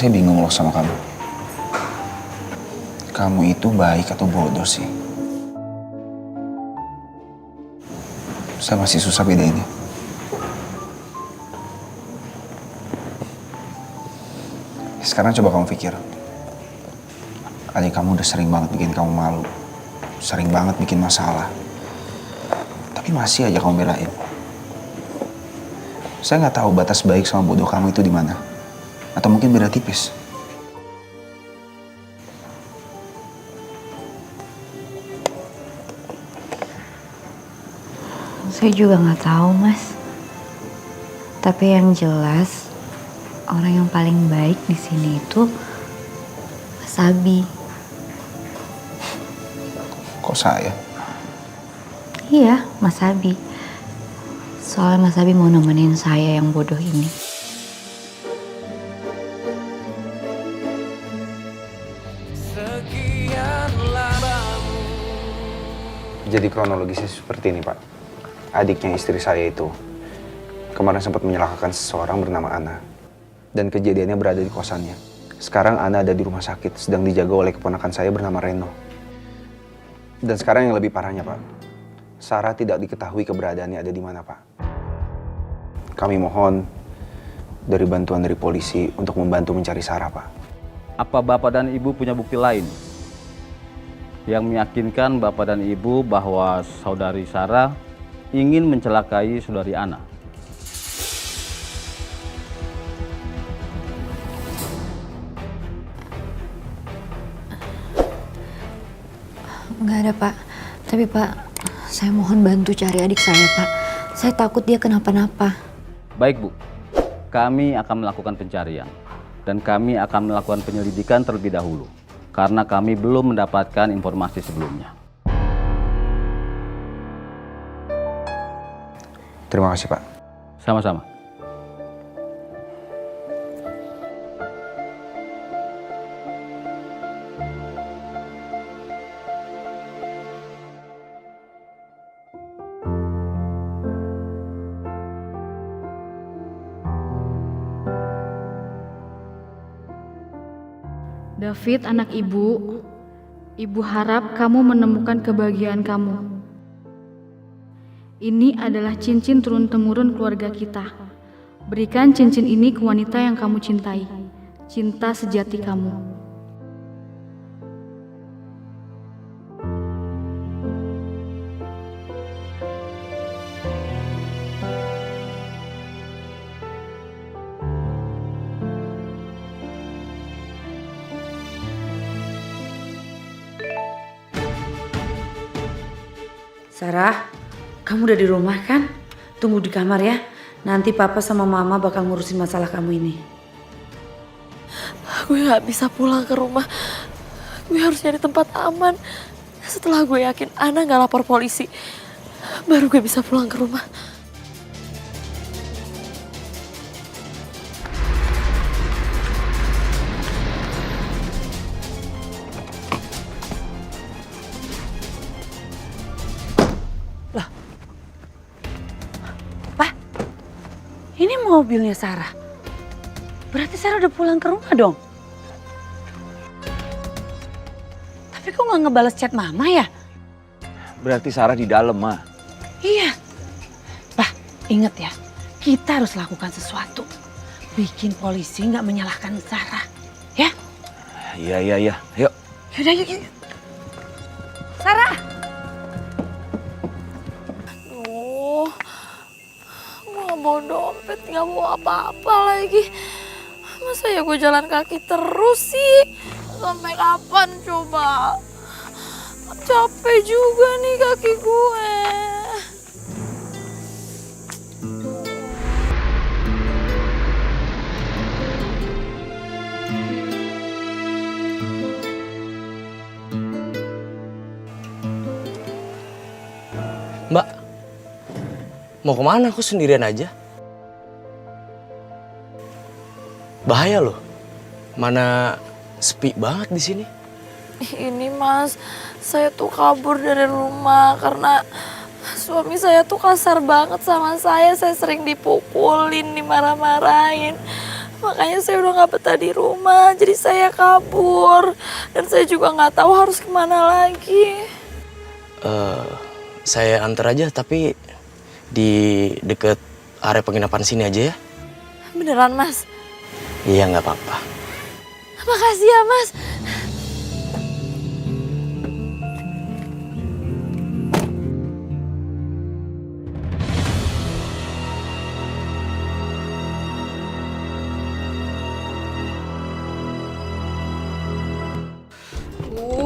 saya bingung loh sama kamu. Kamu itu baik atau bodoh sih? Saya masih susah bedainnya. Sekarang coba kamu pikir. Adik kamu udah sering banget bikin kamu malu. Sering banget bikin masalah. Tapi masih aja kamu belain. Saya nggak tahu batas baik sama bodoh kamu itu di mana. Atau mungkin beda tipis. Saya juga nggak tahu, Mas. Tapi yang jelas orang yang paling baik di sini itu Mas Abi. Kok saya? Iya, Mas Abi. Soalnya Mas Abi mau nemenin saya yang bodoh ini. Jadi kronologisnya seperti ini, Pak. Adiknya istri saya itu kemarin sempat menyelakakan seseorang bernama Ana. Dan kejadiannya berada di kosannya. Sekarang Ana ada di rumah sakit, sedang dijaga oleh keponakan saya bernama Reno. Dan sekarang yang lebih parahnya, Pak. Sarah tidak diketahui keberadaannya ada di mana, Pak. Kami mohon dari bantuan dari polisi untuk membantu mencari Sarah, Pak. Apa Bapak dan Ibu punya bukti lain yang meyakinkan Bapak dan Ibu bahwa saudari Sarah ingin mencelakai saudari Ana? Nggak ada, Pak. Tapi Pak, saya mohon bantu cari adik saya, Pak. Saya takut dia kenapa-napa. Baik, Bu. Kami akan melakukan pencarian dan kami akan melakukan penyelidikan terlebih dahulu karena kami belum mendapatkan informasi sebelumnya. Terima kasih, Pak. Sama-sama. David, anak ibu, ibu harap kamu menemukan kebahagiaan kamu. Ini adalah cincin turun-temurun keluarga kita. Berikan cincin ini ke wanita yang kamu cintai, cinta sejati kamu. Sarah, kamu udah di rumah kan? Tunggu di kamar ya. Nanti papa sama mama bakal ngurusin masalah kamu ini. Gue gak bisa pulang ke rumah. Gue harus nyari tempat aman. Setelah gue yakin Ana gak lapor polisi, baru gue bisa pulang ke rumah. Ini mobilnya Sarah. Berarti Sarah udah pulang ke rumah dong. Tapi kok gak ngebales chat mama ya? Berarti Sarah di dalam, Ma. Iya. Bah, inget ya. Kita harus lakukan sesuatu. Bikin polisi gak menyalahkan Sarah. Ya? Iya. Yuk. Yaudah, yuk. Sarah! Bawa dompet, gak bawa apa-apa lagi. Masa ya gue jalan kaki terus sih? Sampai kapan coba? Capek juga nih kaki gue. Mbak, mau kemana? Aku sendirian aja. Bahaya loh. Mana sepi banget di sini. Ini Mas, saya tuh kabur dari rumah karena suami saya tuh kasar banget sama saya. Saya sering dipukulin, dimarah-marahin. Makanya saya udah nggak betah di rumah, jadi saya kabur. Dan saya juga nggak tahu harus kemana lagi. Saya antar aja, tapi di deket area penginapan sini aja ya. Beneran Mas? Iya, nggak apa-apa. Makasih ya Mas.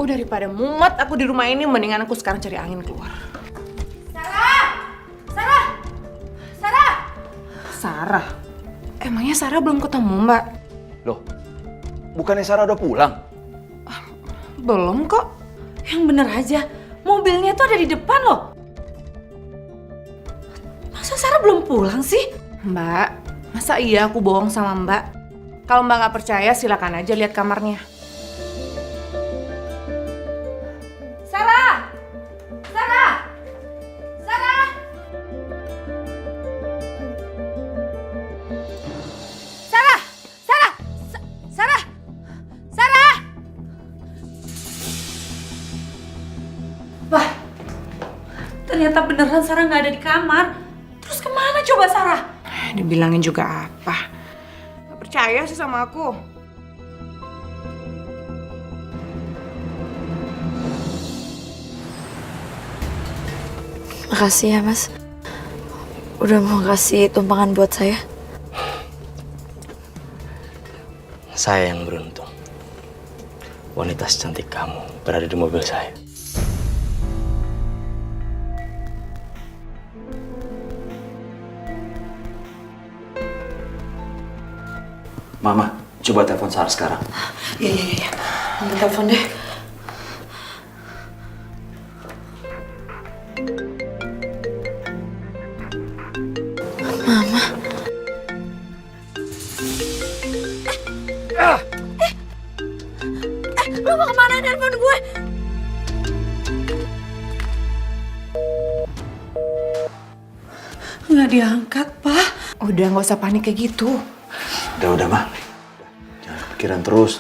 Daripada mumet aku di rumah ini, mendingan aku sekarang cari angin keluar. Sarah? Emangnya Sarah belum ketemu, Mbak? Loh, bukannya Sarah udah pulang? Belum kok. Yang bener aja, mobilnya tuh ada di depan loh. Masa Sarah belum pulang sih? Mbak, masa iya aku bohong sama Mbak? Kalau Mbak nggak percaya, silakan aja lihat kamarnya. Ternyata beneran Sarah nggak ada di kamar. Terus kemana coba Sarah? Dibilangin juga apa? Gak percaya sih sama aku. Makasih ya Mas. Udah mau kasih tumpangan buat saya. Saya yang beruntung. Wanita secantik kamu berada di mobil saya. Mama, coba telepon Sarah sekarang. Iya. Ambil telepon deh. Lu mau kemana handphone gue? Nggak diangkat, Pak. Udah nggak usah panik kayak gitu. Udah, Ma. Jangan kepikiran terus.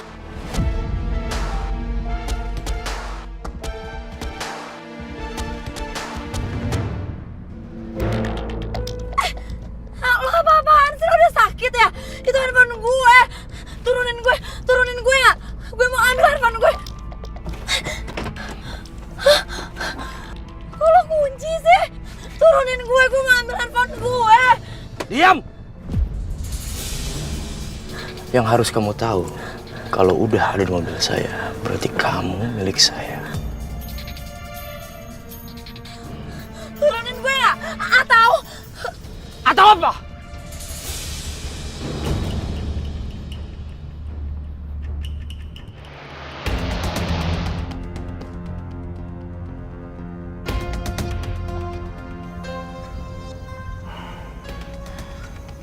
Lo apa-apaan sih? Lo udah sakit ya? Itu handphone gue. Turunin gue ya. Gue mau ambil handphone gue. Hah? Kok lo kunci sih? Turunin gue mau ambil handphone gue. Diam! Yang harus kamu tahu, kalau udah ada di mobil saya, berarti kamu milik saya. Turunin gue ya? Atau Atau apa?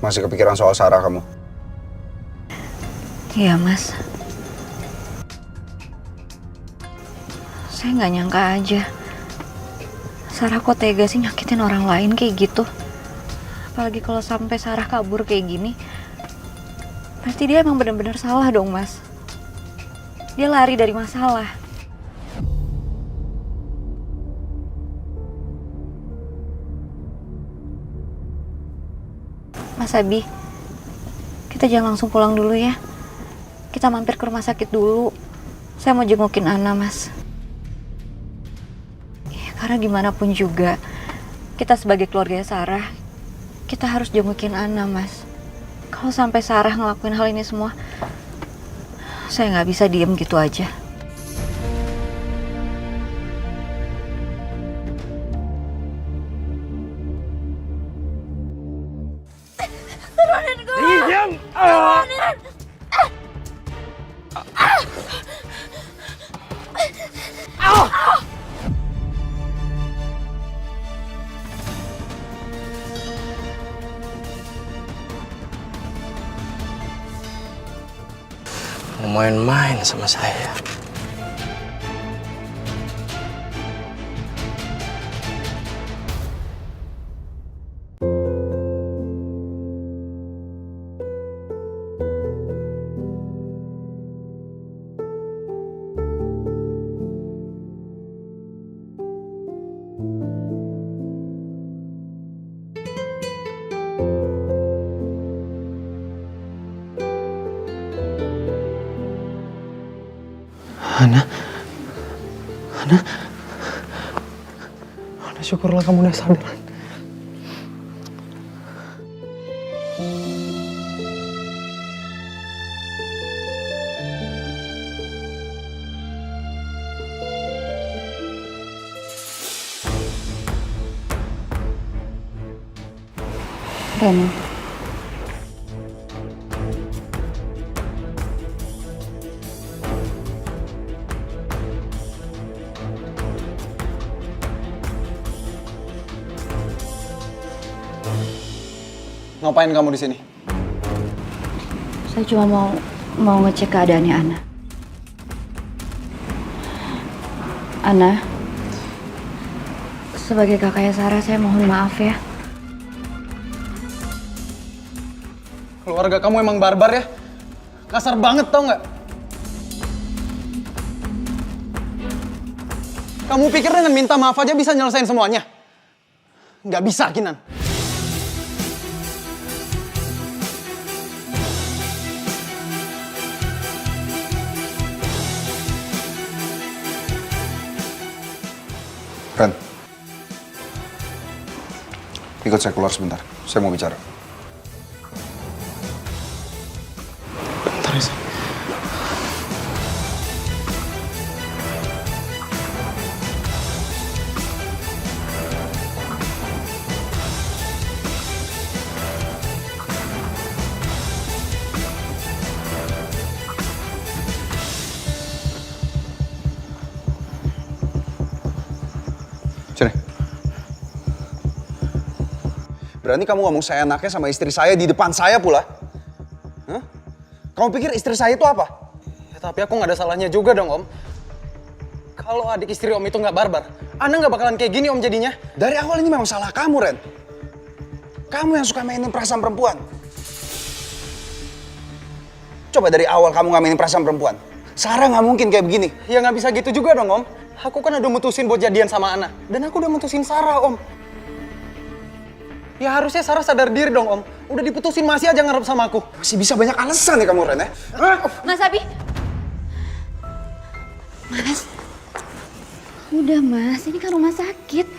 Masih kepikiran soal Sarah kamu? Iya, Mas. Saya nggak nyangka aja. Sarah kok tega sih nyakitin orang lain kayak gitu. Apalagi kalau sampai Sarah kabur kayak gini. Pasti dia emang benar-benar salah dong, Mas. Dia lari dari masalah. Mas Abi, kita jangan langsung pulang dulu ya. Kita mampir ke rumah sakit dulu. Saya mau jengukin Ana, Mas. Ya, karena gimana pun juga, kita sebagai keluarga Sarah, kita harus jengukin Ana, Mas. Kalau sampai Sarah ngelakuin hal ini semua, saya nggak bisa diem gitu aja. turunin gue. Diam! Turunin. Mau main-main sama saya. Ana, syukurlah kamu udah sadar. Reno, Ngapain kamu di sini? saya cuma mau ngecek keadaannya Ana. Ana, sebagai kakaknya Sarah, saya mohon maaf ya. Keluarga kamu emang barbar ya? Kasar banget tau nggak? Kamu pikir dengan minta maaf aja bisa nyelesain semuanya? Nggak bisa, Kinan. Ren, ikut saya keluar sebentar. Saya mau bicara. Bentar ya, sayang. Sini. Berani kamu ngomong saya anaknya sama istri saya di depan saya pula? Hah? Kamu pikir istri saya itu apa? Ya, tapi aku nggak ada salahnya juga dong, Om. Kalau adik istri Om itu nggak barbar, Ana nggak bakalan kayak gini, Om, jadinya. Dari awal ini memang salah kamu, Ren. Kamu yang suka mainin perasaan perempuan. Coba dari awal kamu nggak mainin perasaan perempuan. Sarah nggak mungkin kayak begini. Ya nggak bisa gitu juga dong, Om. Aku kan udah mutusin buat jadian sama Ana. Dan aku udah mutusin Sarah, Om. Ya harusnya Sarah sadar diri dong, Om. Udah diputusin masih aja ngarep sama aku. Masih bisa banyak alasan ya kamu, Ren, ya? Hah? Mas Abi. Mas. Udah Mas, ini kan rumah sakit.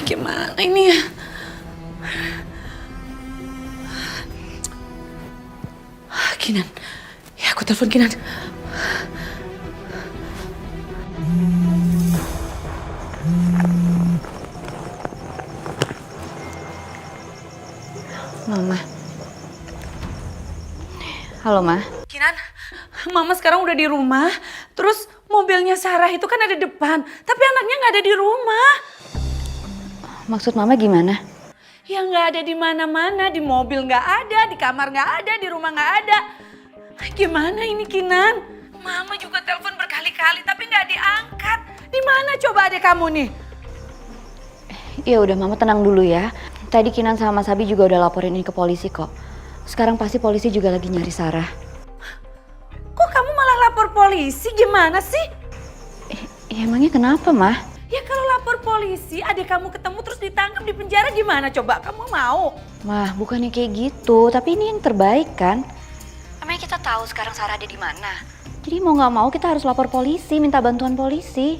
Gimana ini ya? Kinan, ya aku telepon Kinan. Mama. Halo, Ma. Kinan, Mama sekarang udah di rumah. Terus mobilnya Sarah itu kan ada depan, tapi anaknya nggak ada di rumah. Maksud Mama gimana? Ya nggak ada di mana-mana, di mobil nggak ada, di kamar nggak ada, di rumah nggak ada. Gimana ini Kinan? Mama juga telepon berkali-kali tapi nggak diangkat. Di mana coba adek kamu nih? Ya udah Mama tenang dulu ya. Tadi Kinan sama Mas Abi juga udah laporin ini ke polisi kok. Sekarang pasti polisi juga lagi nyari Sarah. Kok kamu malah lapor polisi? Gimana sih? Emangnya kenapa, Ma? Ya kalau lapor polisi, adik kamu ketemu terus ditangkap di penjara gimana coba? Kamu mau? Mah, bukannya kayak gitu, tapi ini yang terbaik kan? Emangnya kita tahu sekarang Sarah ada di mana. Jadi mau nggak mau kita harus lapor polisi, minta bantuan polisi.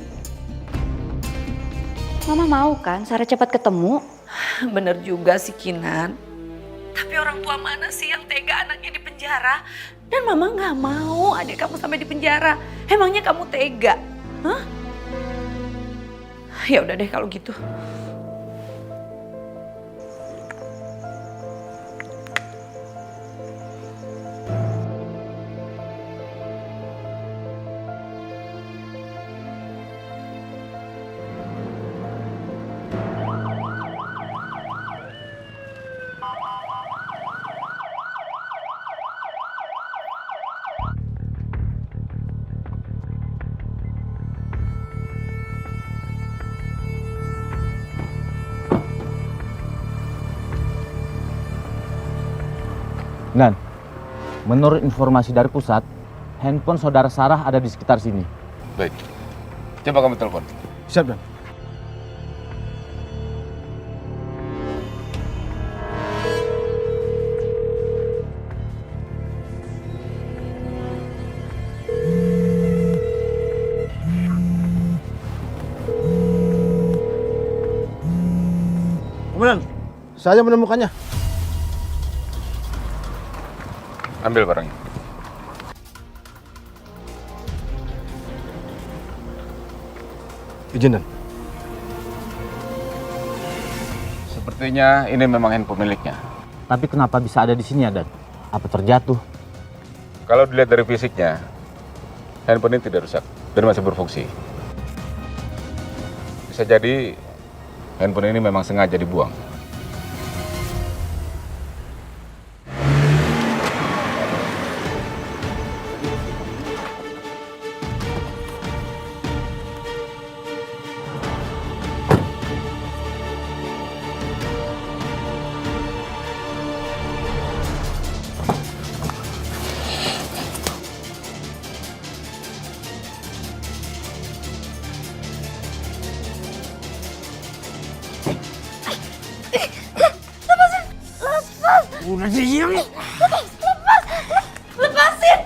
Mama mau kan Sarah cepat ketemu? Bener juga sih Kinan. Tapi orang tua mana sih yang tega anaknya di penjara? Dan Mama nggak mau adik kamu sampai di penjara. Emangnya kamu tega? Hah? Ya udah deh kalau gitu. Nan, menurut informasi dari pusat, handphone saudara Sarah ada di sekitar sini. Baik. Coba kamu telepon. Siap, Dan. Saya menemukannya. Ambil barangnya. Izin, Dan. Sepertinya ini memang handphone miliknya. Tapi kenapa bisa ada di sini ya, Dan? Apa terjatuh? Kalau dilihat dari fisiknya, handphone ini tidak rusak dan masih berfungsi. Bisa jadi handphone ini memang sengaja dibuang. Udah diam. Lepasin!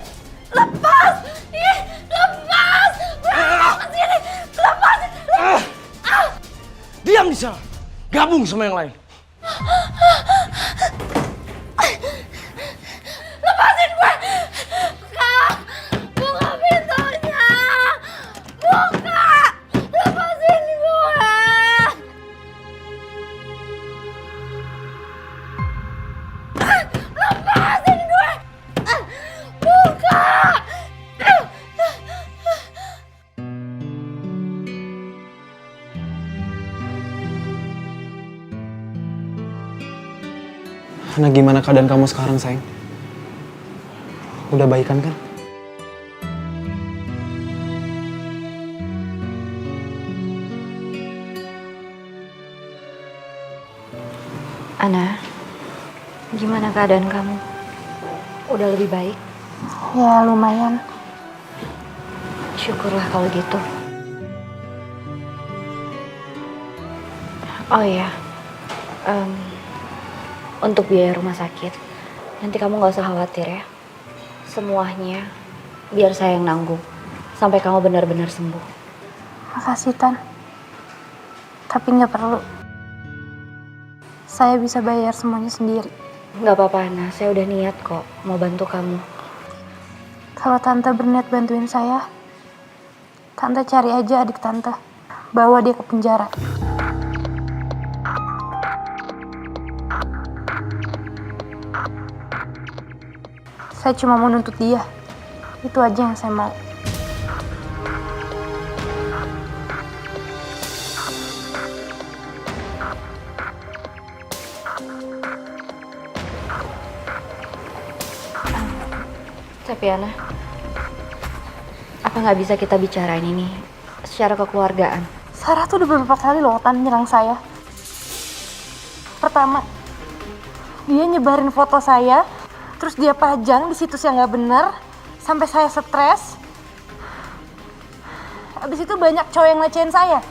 Lepas! Ih, lepas! Lepas sini! Lepasin! Diam di sana. Gabung sama yang lain. Lepasin gue! Kak! Buka pintunya! Buka! Lepasin gue! Lepasin gue! Buka! Nah, gimana keadaan kamu sekarang, sayang? Udah baikan kan? Ana, gimana keadaan kamu? Udah lebih baik? Ya, lumayan. Syukurlah kalau gitu. Oh iya, untuk biaya rumah sakit, nanti kamu gak usah khawatir ya. Semuanya biar saya yang nanggung sampai kamu benar-benar sembuh. Makasih, Tan. Tapi nggak perlu. Saya bisa bayar semuanya sendiri. Gak apa-apa, Ana. Saya udah niat kok mau bantu kamu. Kalau Tante berniat bantuin saya, Tante cari aja adik Tante. Bawa dia ke penjara. Saya cuma mau nuntut dia. Itu aja yang saya mau. Tapi Ana, apa nggak bisa kita bicarain ini secara kekeluargaan? Sarah tuh udah beberapa kali loh Tan nyerang saya. Pertama, dia nyebarin foto saya, terus dia pajang di situs yang nggak bener, sampai saya stres. Abis itu banyak cowok yang ngelecehin saya.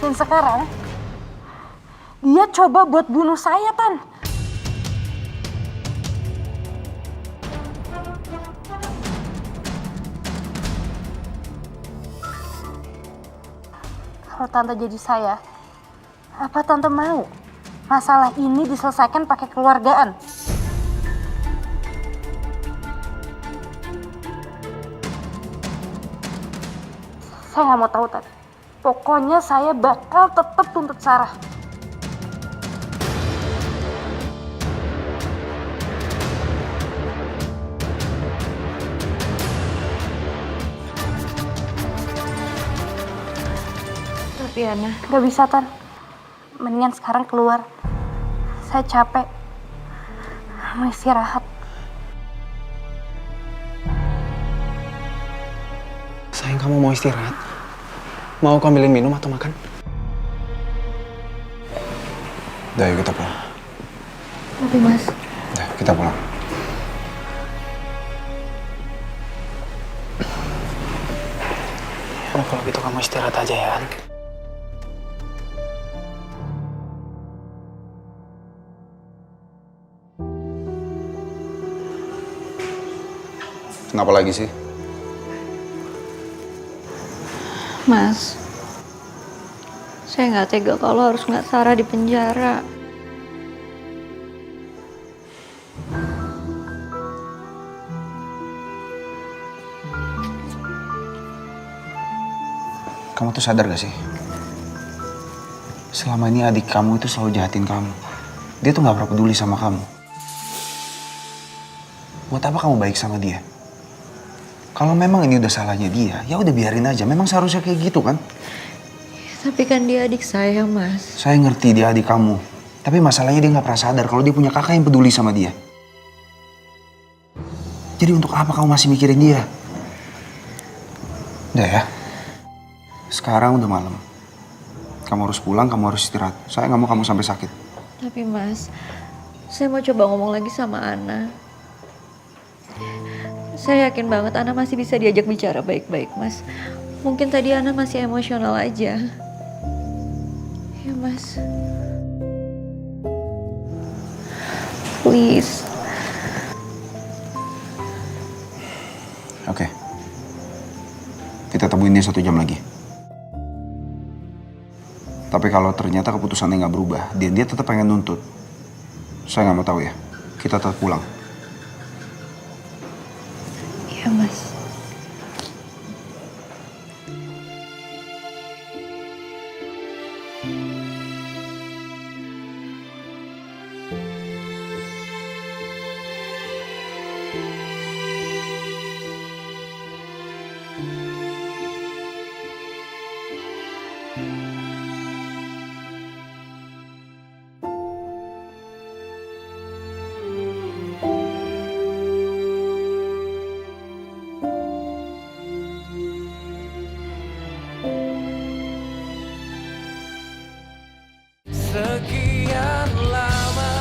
Dan sekarang, dia coba buat bunuh saya, Tan. Kalau Tante jadi saya, apa Tante mau masalah ini diselesaikan pakai keluargaan? Saya nggak mau tahu, Tante. Pokoknya saya bakal tetap tuntut Sarah. Tapi Ana, Gak bisa, Tan. Mendingan sekarang keluar. Saya capek. Mau istirahat. Sayang, kamu mau istirahat? Mau aku ambilin minum atau makan? Udah, yuk kita pulang. tapi Mas, Udah, kita pulang. Oh, kalau gitu kamu istirahat aja ya, An. Kenapa lagi sih? Mas, saya nggak tega kalau harus ngeliat Sarah di penjara. Kamu tuh sadar gak sih? Selama ini adik kamu itu selalu jahatin kamu. Dia tuh gak pernah peduli sama kamu. Buat apa kamu baik sama dia? Kalau memang ini udah salahnya dia, ya udah biarin aja. Memang seharusnya kayak gitu kan? Tapi kan dia adik saya, Mas. Saya ngerti dia adik kamu. Tapi masalahnya dia gak pernah sadar kalau dia punya kakak yang peduli sama dia. Jadi untuk apa kamu masih mikirin dia? Udah ya. Sekarang udah malam. Kamu harus pulang, kamu harus istirahat. Saya nggak mau kamu sampai sakit. Tapi Mas, saya mau coba ngomong lagi sama Ana. Saya yakin banget Ana masih bisa diajak bicara baik-baik, Mas. Mungkin tadi Ana masih emosional aja. Ya, Mas. Please. Oke. Kita temuin dia 1 jam lagi. Tapi kalau ternyata keputusannya nggak berubah, dia tetap pengen nuntut, saya nggak mau tahu ya. Kita tetap pulang. Iya, Mas. Sekian lama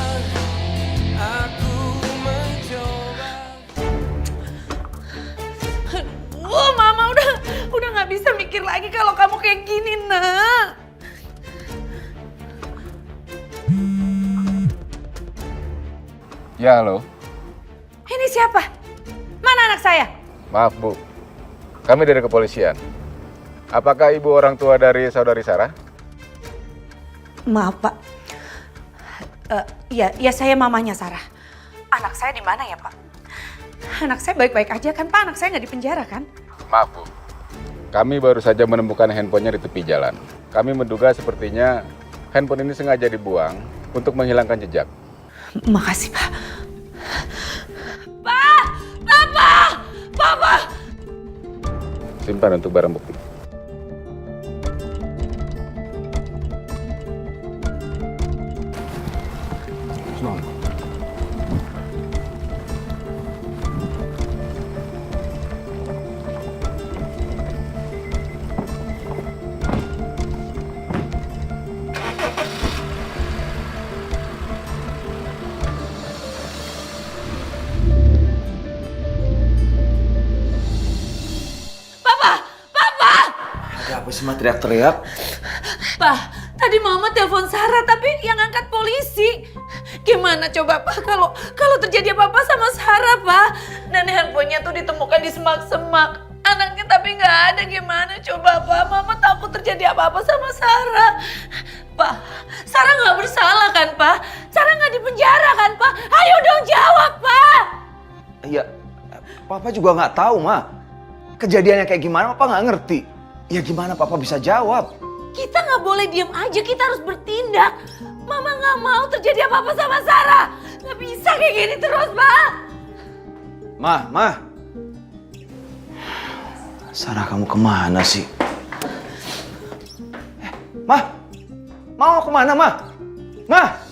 aku mencoba. Wah, Mama udah nggak bisa mikir lagi kalau kamu kayak gini, Nak. Ya, halo. Ini siapa? Mana anak saya? Maaf, Bu. Kami dari kepolisian. Apakah ibu orang tua dari saudari Sarah? Maaf, Pak. Ya saya mamanya Sarah. Anak saya di mana ya, Pak? Anak saya baik-baik aja kan, Pak? Anak saya nggak di penjara kan? Maaf, Bu. Kami baru saja menemukan handphonenya di tepi jalan. Kami menduga sepertinya handphone ini sengaja dibuang untuk menghilangkan jejak. Makasih, Pak. Pak! Papa! Papa! Simpan untuk barang bukti. Apa sih, Ma, teriak-teriak? Pak, tadi Mama telepon Sarah tapi yang angkat polisi. Gimana coba, Pak, kalau terjadi apa-apa sama Sarah, Pak? Dan handphonenya tuh ditemukan di semak-semak. Anaknya tapi nggak ada, gimana coba, Pak? Mama takut terjadi apa-apa sama Sarah. Pak, Sarah nggak bersalah kan, Pak? Sarah nggak di penjara kan, Pak? Ayo dong jawab, Pak! Iya, Papa juga nggak tahu, Ma. Kejadiannya kayak gimana, Papa nggak ngerti. Ya gimana Papa bisa jawab? Kita nggak boleh diam aja, kita harus bertindak. Mama nggak mau terjadi apa-apa sama Sarah. Nggak bisa kayak gini terus, Pak. Ma. Sarah, kamu kemana sih? Ma! Mau kemana, Ma? Ma!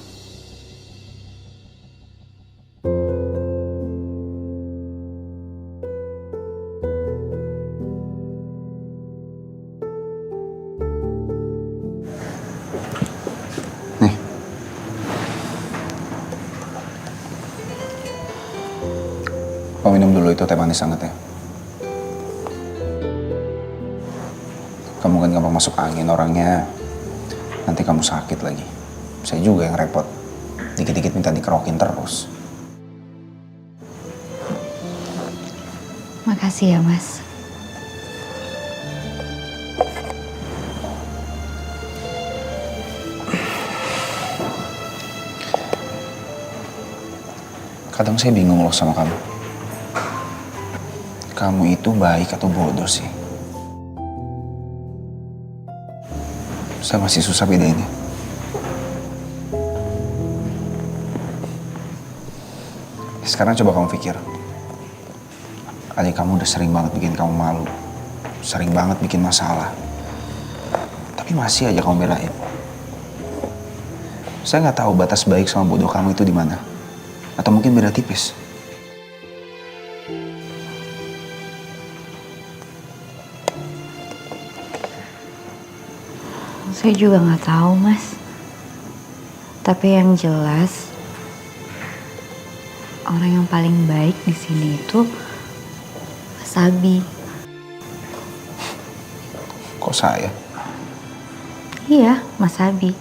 Kamu minum dulu itu teh manis sangat ya. Kamu kan gampang masuk angin orangnya. Nanti kamu sakit lagi. Saya juga yang repot. Dikit-dikit minta dikerokin terus. Makasih ya, Mas. Kadang saya bingung loh sama kamu. Kamu itu baik atau bodoh sih? Saya masih susah bedainnya. Sekarang coba kamu pikir. Adik kamu udah sering banget bikin kamu malu. Sering banget bikin masalah. Tapi masih aja kamu belain. Saya nggak tahu batas baik sama bodoh kamu itu di mana. Atau mungkin beda tipis. Saya juga nggak tahu, Mas. Tapi yang jelas, orang yang paling baik di sini itu Mas Abi. Kok saya? Iya, Mas Abi.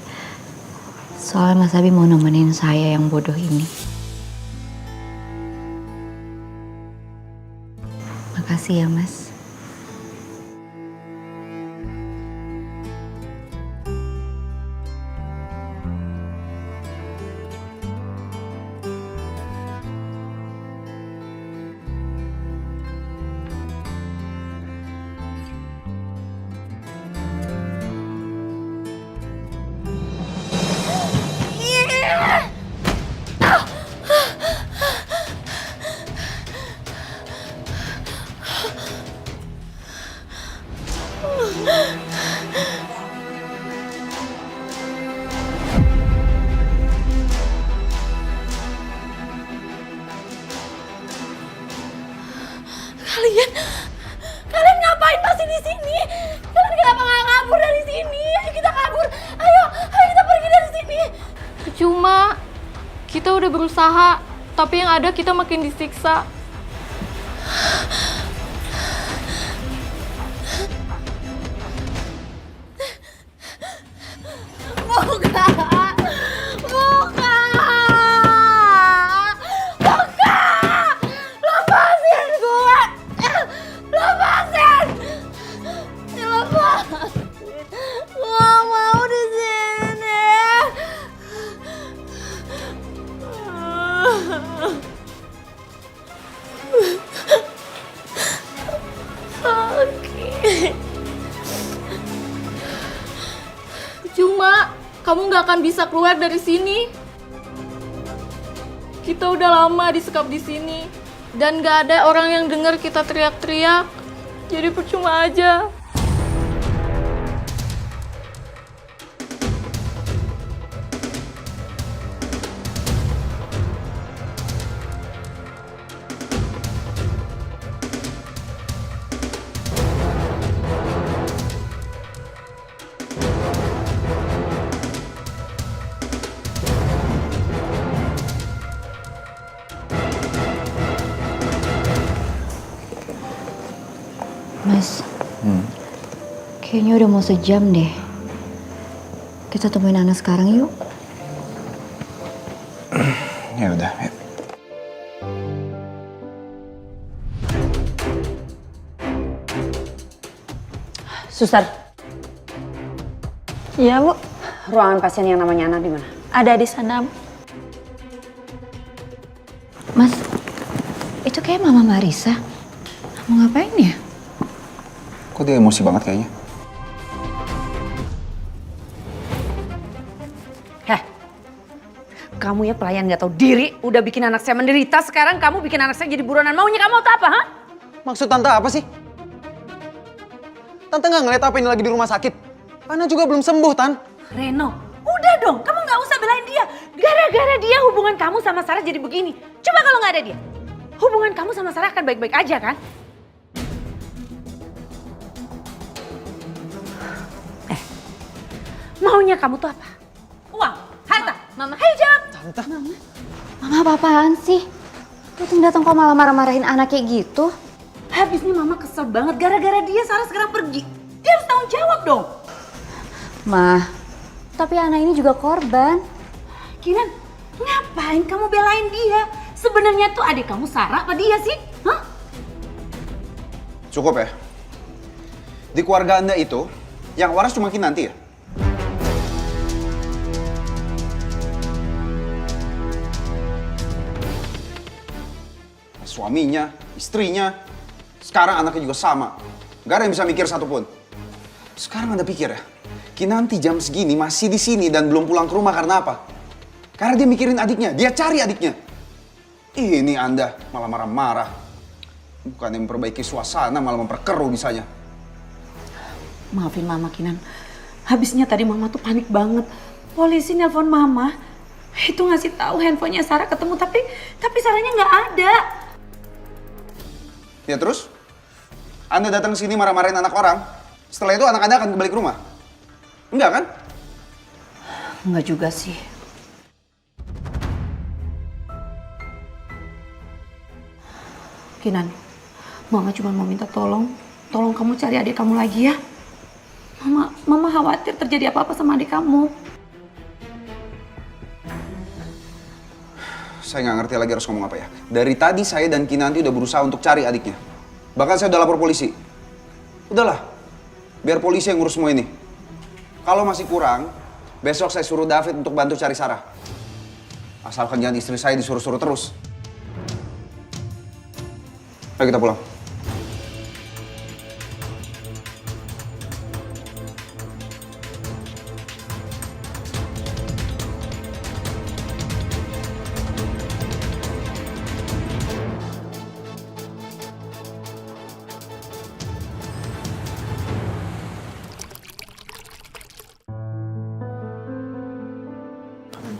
Soalnya Mas Abi mau nemenin saya yang bodoh ini. Makasih ya, Mas. Kalian ngapain masih di sini? Kalian kenapa nggak kabur dari sini? Ayo kita kabur. Ayo kita pergi dari sini. Percuma, kita udah berusaha, tapi yang ada kita makin disiksa. Cuma kamu nggak akan bisa keluar dari sini. Kita udah lama disekap di sini dan nggak ada orang yang dengar kita teriak-teriak. Jadi percuma aja. Mas, kayaknya udah mau sejam deh. Kita temuin Ana sekarang yuk. Ya udah, ya. Suster, Iya, Bu. ruangan pasien yang namanya Ana di mana? Ada di sana, Bu. Mas, itu kayak Mama Marisa. Mau ngapain ya? Kok dia emosi banget kayaknya? Kamu ya pelayan nggak tahu diri, udah bikin anak saya menderita, sekarang kamu bikin anak saya jadi buronan. Maunya kamu tuh apa, ha? Maksud Tante apa sih? Tante nggak ngeliat apa ini lagi di rumah sakit? Ana juga belum sembuh, Tan. Reno, udah dong, kamu nggak usah belain dia. Gara-gara dia hubungan kamu sama Sarah jadi begini. Coba kalau nggak ada dia, hubungan kamu sama Sarah akan baik-baik aja kan? Maunya kamu tuh apa? Uang, harta, Mama. Ayo jawab. Tante. Mama apa-apaan sih? Datang-datang kok malah marah-marahin anak kayak gitu? Habis ini Mama kesel banget gara-gara dia Sarah sekarang pergi. Dia harus tanggung jawab dong. Mah, tapi anak ini juga korban. Kiran, ngapain kamu belain dia? Sebenarnya tuh adik kamu Sarah apa dia sih? Hah? Cukup ya. Di keluarga Anda itu, yang waras cuma Kinanti ya? suaminya, istrinya. Sekarang anaknya juga sama. Gak ada yang bisa mikir satupun. Sekarang Anda pikir ya, Kinanti jam segini masih di sini dan belum pulang ke rumah karena apa? Karena dia mikirin adiknya, dia cari adiknya. Ini Anda malah marah-marah. Bukan yang memperbaiki suasana, malah memperkeruh bisanya. Maafin Mama, Kinan. Habisnya tadi Mama tuh panik banget. Polisi nelpon Mama. Itu ngasih tahu handphonenya Sarah ketemu, tapi Sarahnya nggak ada. Ya terus? Anda datang ke sini marah-marahin anak orang. Setelah itu anak Anda akan kembali ke rumah. Enggak kan? Enggak juga sih. Kinan, Mama cuma mau minta tolong kamu cari adik kamu lagi ya. Mama khawatir terjadi apa-apa sama adik kamu. Saya nggak ngerti lagi harus ngomong apa ya. Dari tadi saya dan Kinanti udah berusaha untuk cari adiknya. Bahkan saya udah lapor polisi. Udahlah, biar polisi yang ngurus semua ini. Kalau masih kurang, besok saya suruh David untuk bantu cari Sarah. Asalkan jangan istri saya disuruh-suruh terus. Ayo kita pulang.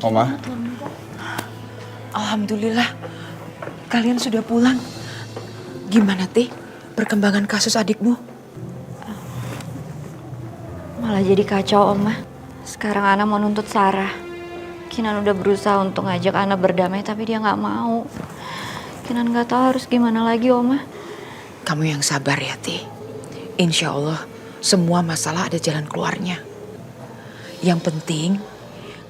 Oma. Alhamdulillah, kalian sudah pulang. Gimana, Ti? Perkembangan kasus adikmu? Malah jadi kacau, Oma. Sekarang Ana mau nuntut Sarah. Kinan udah berusaha untuk ngajak Ana berdamai, tapi dia nggak mau. Kinan nggak tahu harus gimana lagi, Oma. Kamu yang sabar ya, Ti. Insya Allah, semua masalah ada jalan keluarnya. Yang penting,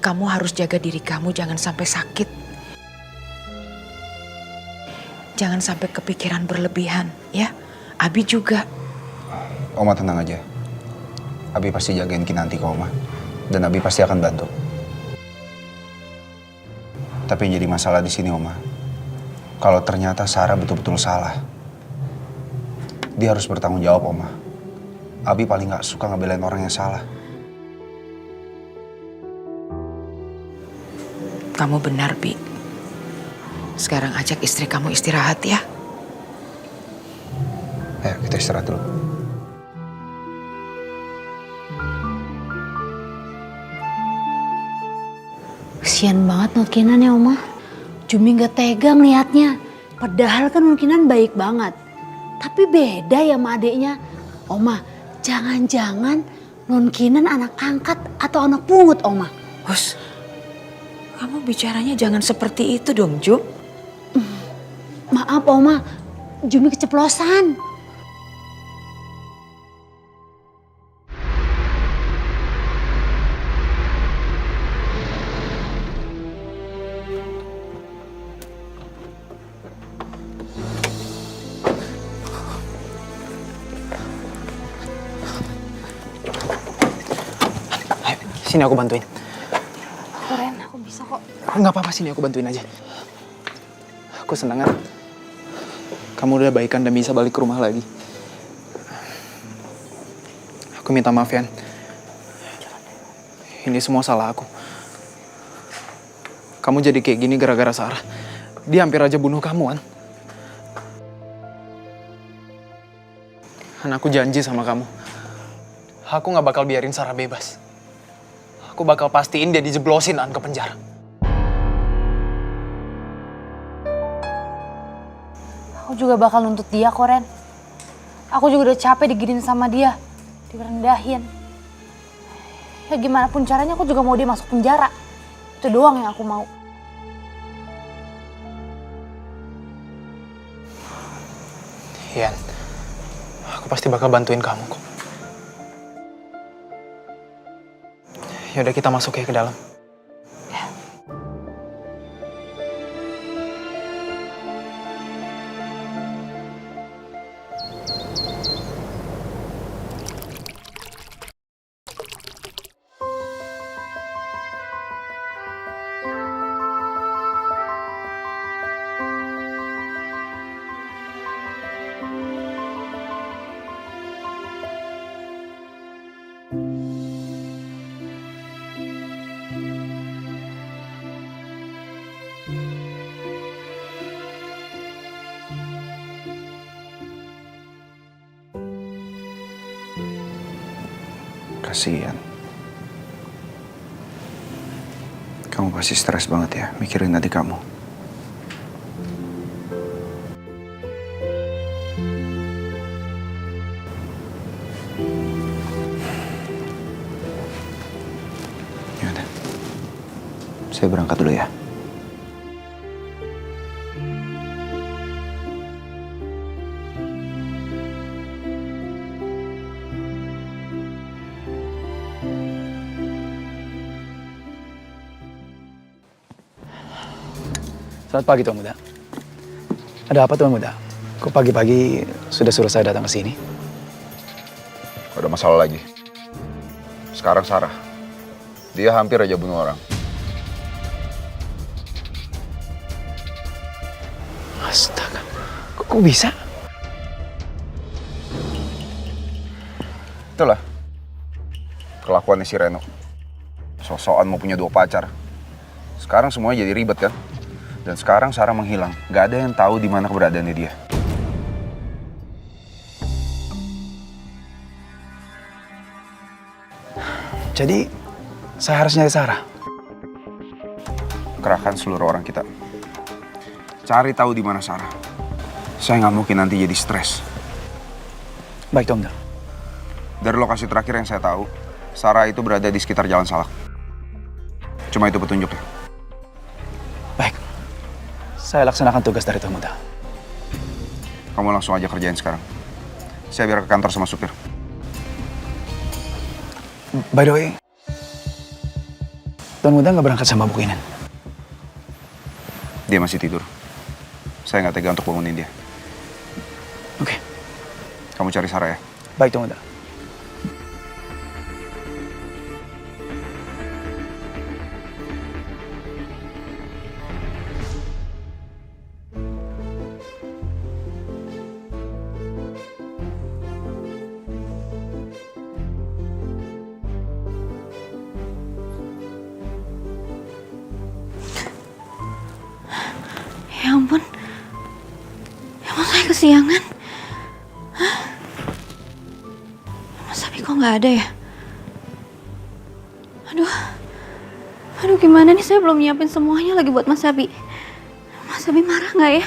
kamu harus jaga diri kamu, jangan sampai sakit. Jangan sampai kepikiran berlebihan, ya. Abi juga. Oma tenang aja. Abi pasti jagain Kinanti ke Oma. Dan Abi pasti akan bantu. Tapi yang jadi masalah di sini, Oma. Kalau ternyata Sarah betul-betul salah, dia harus bertanggung jawab, Oma. Abi paling gak suka ngebelain orang yang salah. Kamu benar, Bi. Sekarang ajak istri kamu istirahat ya. Ayo kita istirahat dulu. Kasian banget Nurkinan ya, Oma. Jumi gak tega ngeliatnya. Padahal kan Nurkinan baik banget. Tapi beda ya sama adeknya. Oma, jangan-jangan Nurkinan anak angkat atau anak pungut, Oma. Hus, kamu bicaranya jangan seperti itu dong, Jum. Maaf, Oma. Jumi keceplosan. Sini aku bantuin. Ren, aku bisa kok. Nggak apa-apa, sini aku bantuin aja. Aku senang kan kamu udah baikan dan bisa balik ke rumah lagi. Aku minta maaf, Yan. Ini semua salah aku. Kamu jadi kayak gini gara-gara Sarah. Dia hampir aja bunuh kamu, An. Dan aku janji sama kamu, aku nggak bakal biarin Sarah bebas. Aku bakal pastiin dia dijeblosin, An, ke penjara. Aku juga bakal nuntut dia kok, Ren. Aku juga udah capek diginiin sama dia. Direndahin. Ya gimana pun caranya aku juga mau dia masuk penjara. Itu doang yang aku mau. Yan, aku pasti bakal bantuin kamu kok. Yaudah kita masuk ya ke dalam. Kasian. Kamu pasti stres banget ya mikirin adik kamu. Yaudah, saya berangkat dulu ya. Selamat pagi Tuan Muda. Ada apa Tuan Muda? Kok pagi-pagi sudah suruh saya datang ke sini? Ada masalah lagi. Sekarang Sarah. Dia hampir aja bunuh orang. Astaga, kok bisa? Itulah kelakuannya si Reno. So-soan mau punya 2 pacar. Sekarang semuanya jadi ribet kan? Dan sekarang Sarah menghilang. Gak ada yang tahu di mana keberadaannya dia. Jadi, saya harus nyari Sarah. Kerahkan seluruh orang kita. Cari tahu di mana Sarah. Saya nggak mungkin nanti jadi stres. Baik Tuan Muda. Dari lokasi terakhir yang saya tahu, Sarah itu berada di sekitar Jalan Salak. Cuma itu petunjuknya. Baik. Saya laksanakan tugas dari Tuan Muda. Kamu langsung aja kerjain sekarang. Saya biar ke kantor sama supir. By the way, Tuan Muda nggak berangkat sama Bu Kinan? Dia masih tidur. Saya nggak tega untuk bangunin dia. Oke. Kamu cari Sarah ya. Baik Tuan Muda. Ya ampun. Emang saya kesiangan? Hah? Mas Abi kok nggak ada ya? Aduh gimana nih, saya belum nyiapin semuanya lagi buat Mas Abi. Mas Abi marah nggak ya?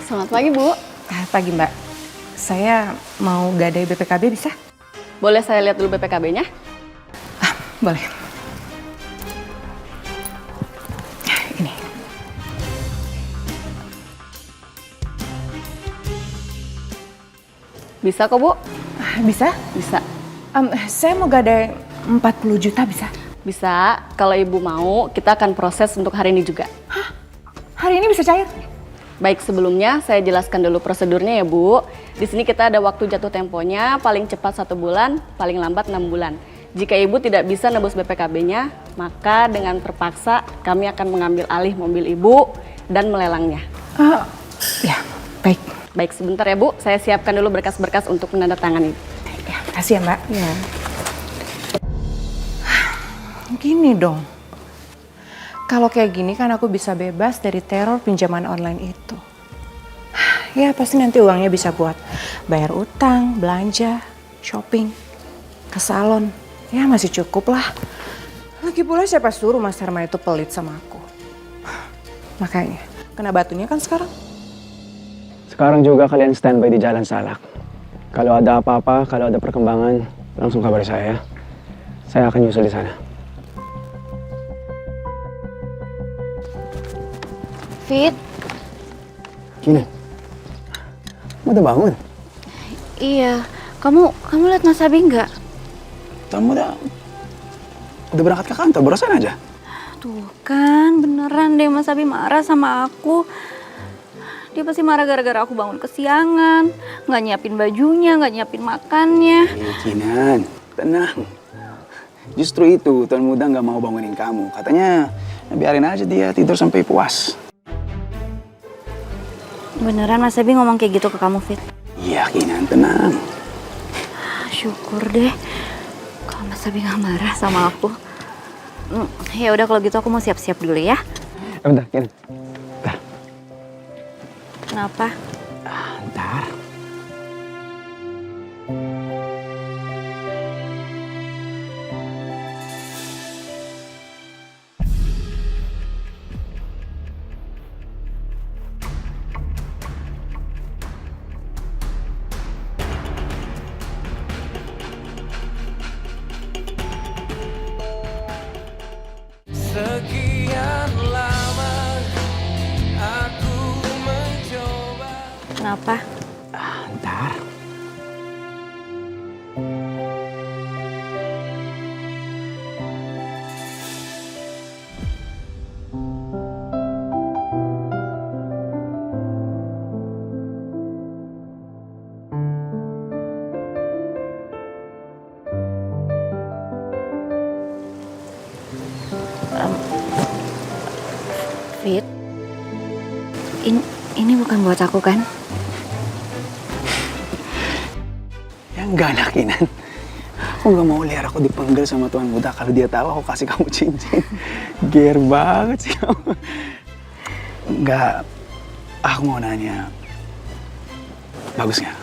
Selamat pagi, Bu. Pagi, Mbak. Saya mau gadai BPKB bisa? Boleh saya lihat dulu BPKB-nya? Boleh. Ini. Bisa kok, Bu. Bisa? Bisa. Saya mau gadai 40 juta bisa? Bisa. Kalau Ibu mau, kita akan proses untuk hari ini juga. Hah? Hari ini bisa cair? Baik, sebelumnya saya jelaskan dulu prosedurnya ya, Bu. Di sini kita ada waktu jatuh temponya, paling cepat 1 bulan, paling lambat 6 bulan. Jika Ibu tidak bisa nebus BPKB-nya, maka dengan terpaksa kami akan mengambil alih mobil Ibu dan melelangnya. Ya, baik. Baik, sebentar ya, Bu. Saya siapkan dulu berkas-berkas untuk menandatangani. Ya, kasih ya, Mbak. Ya. Gini dong. Kalau kayak gini kan aku bisa bebas dari teror pinjaman online itu. Ya pasti nanti uangnya bisa buat bayar utang, belanja, shopping, ke salon. Ya masih cukup lah. Lagi pula siapa suruh Mas Herman itu pelit sama aku. Makanya, kena batunya kan sekarang. Sekarang juga kalian standby di Jalan Salak. Kalau ada apa-apa, kalau ada perkembangan, langsung kabari saya. Saya akan nyusul di sana. Fit. Gini. Kamu udah bangun? Iya. Kamu lihat Mas Abi nggak? Kamu udah berangkat ke kantor, barusan aja. Tuh kan, beneran deh Mas Abi marah sama aku. Dia pasti marah gara-gara aku bangun kesiangan, nggak nyiapin bajunya, nggak nyiapin makannya. Kinan, tenang. Justru itu Tuan Muda nggak mau bangunin kamu. Katanya biarin aja dia tidur sampai puas. Beneran Mas Abi ngomong kayak gitu ke kamu, Fit? Iya, Kinan, tenang. Syukur deh kalau Mas Abi nggak marah sama aku. Ya udah kalau gitu aku mau siap-siap dulu ya. Bentar, Kin. Kenapa? Ntar. Sekian lama aku mencoba. Kenapa? Ntar. Fit, ini bukan buat aku kan? Ya enggak lah, Kinan. Aku nggak mau liar aku dipanggil sama tuan muda kalau dia tahu aku kasih kamu cincin. Ger banget sih kamu. Enggak, aku mau nanya. Bagus nggak?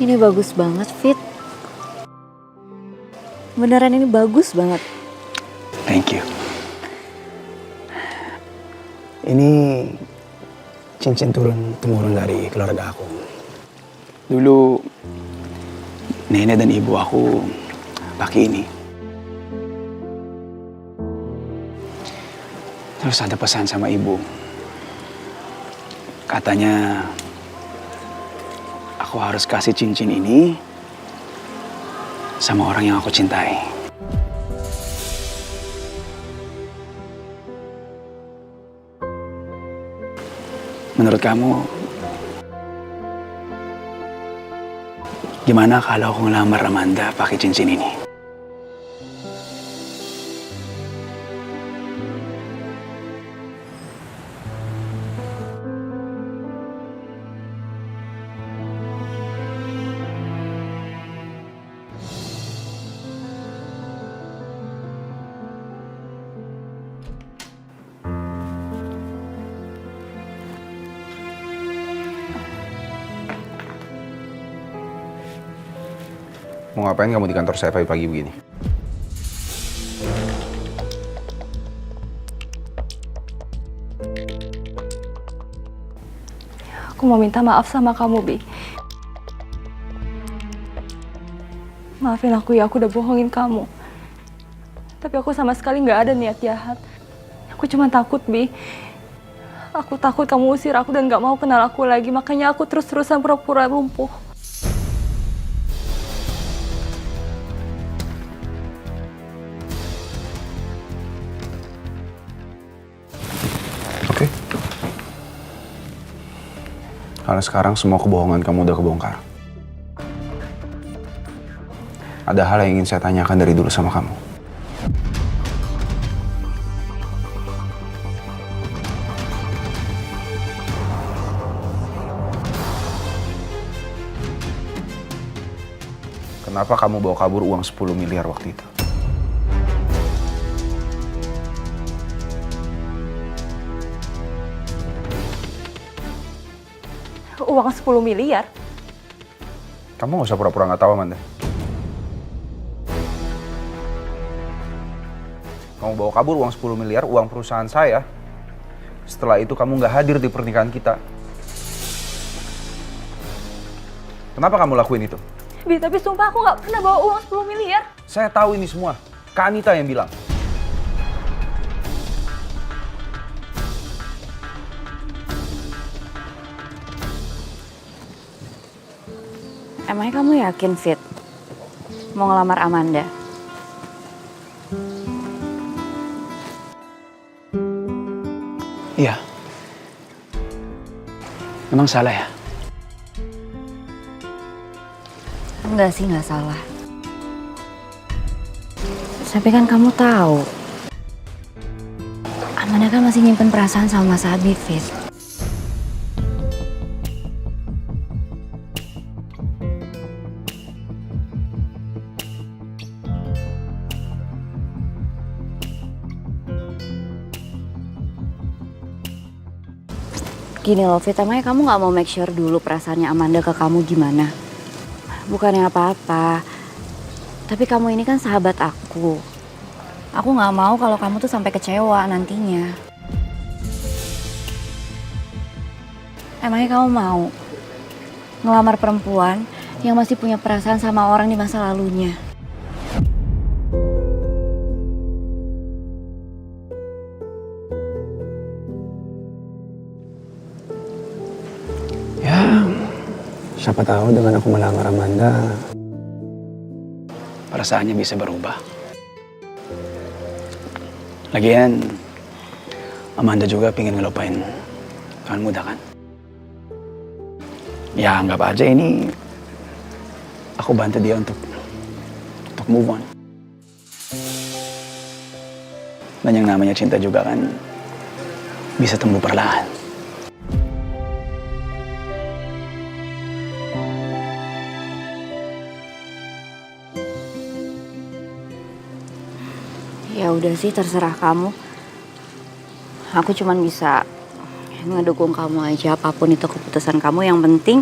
Ini bagus banget, Fit. Beneran ini bagus banget. Thank you. Ini cincin temurun dari keluarga aku. Dulu nenek dan ibu aku pakai ini. Terus ada pesan sama ibu. Katanya aku harus kasih cincin ini sama orang yang aku cintai. Menurut kamu, gimana kalau aku ngelamar Amanda pakai cincin ini? Mau ngapain kamu di kantor saya pagi-pagi begini? Aku mau minta maaf sama kamu, Bi. Maafin aku ya, aku udah bohongin kamu. Tapi aku sama sekali nggak ada niat jahat. Aku cuma takut, Bi. Aku takut kamu usir aku dan nggak mau kenal aku lagi. Makanya aku terus-terusan pura-pura lumpuh. Karena sekarang semua kebohongan kamu udah kebongkar. Ada hal yang ingin saya tanyakan dari dulu sama kamu. Kenapa kamu bawa kabur uang 10 miliar waktu itu? Uang 10 miliar? Kamu gak usah pura-pura gak tahu, Amanda. Kamu bawa kabur uang 10 miliar, uang perusahaan saya. Setelah itu kamu gak hadir di pernikahan kita. Kenapa kamu lakuin itu? Bi, tapi sumpah aku nggak pernah bawa uang 10 miliar. Saya tahu ini semua. Kak Anita yang bilang. Emangnya kamu yakin, Fit? Mau ngelamar Amanda? Iya. Emang salah ya? Enggak sih, nggak salah. Tapi kan kamu tahu, Amanda kan masih nyimpen perasaan sama Mas Abi, Fit. Gini loh, Fit, emangnya kamu gak mau make sure dulu perasaannya Amanda ke kamu gimana? Bukannya apa-apa, tapi kamu ini kan sahabat aku. Aku gak mau kalau kamu tuh sampai kecewa nantinya. Emangnya kamu mau ngelamar perempuan yang masih punya perasaan sama orang di masa lalunya? Ya, siapa tahu dengan aku melamar Amanda, perasaannya bisa berubah. Lagian, Amanda juga pengen ngelupain Tuan Muda kan? Ya, anggap aja ini aku bantu dia untuk move on. Dan yang namanya cinta juga kan bisa tumbuh perlahan. Ya udah sih, terserah kamu. Aku cuman bisa ngedukung kamu aja, apapun itu keputusan kamu. Yang penting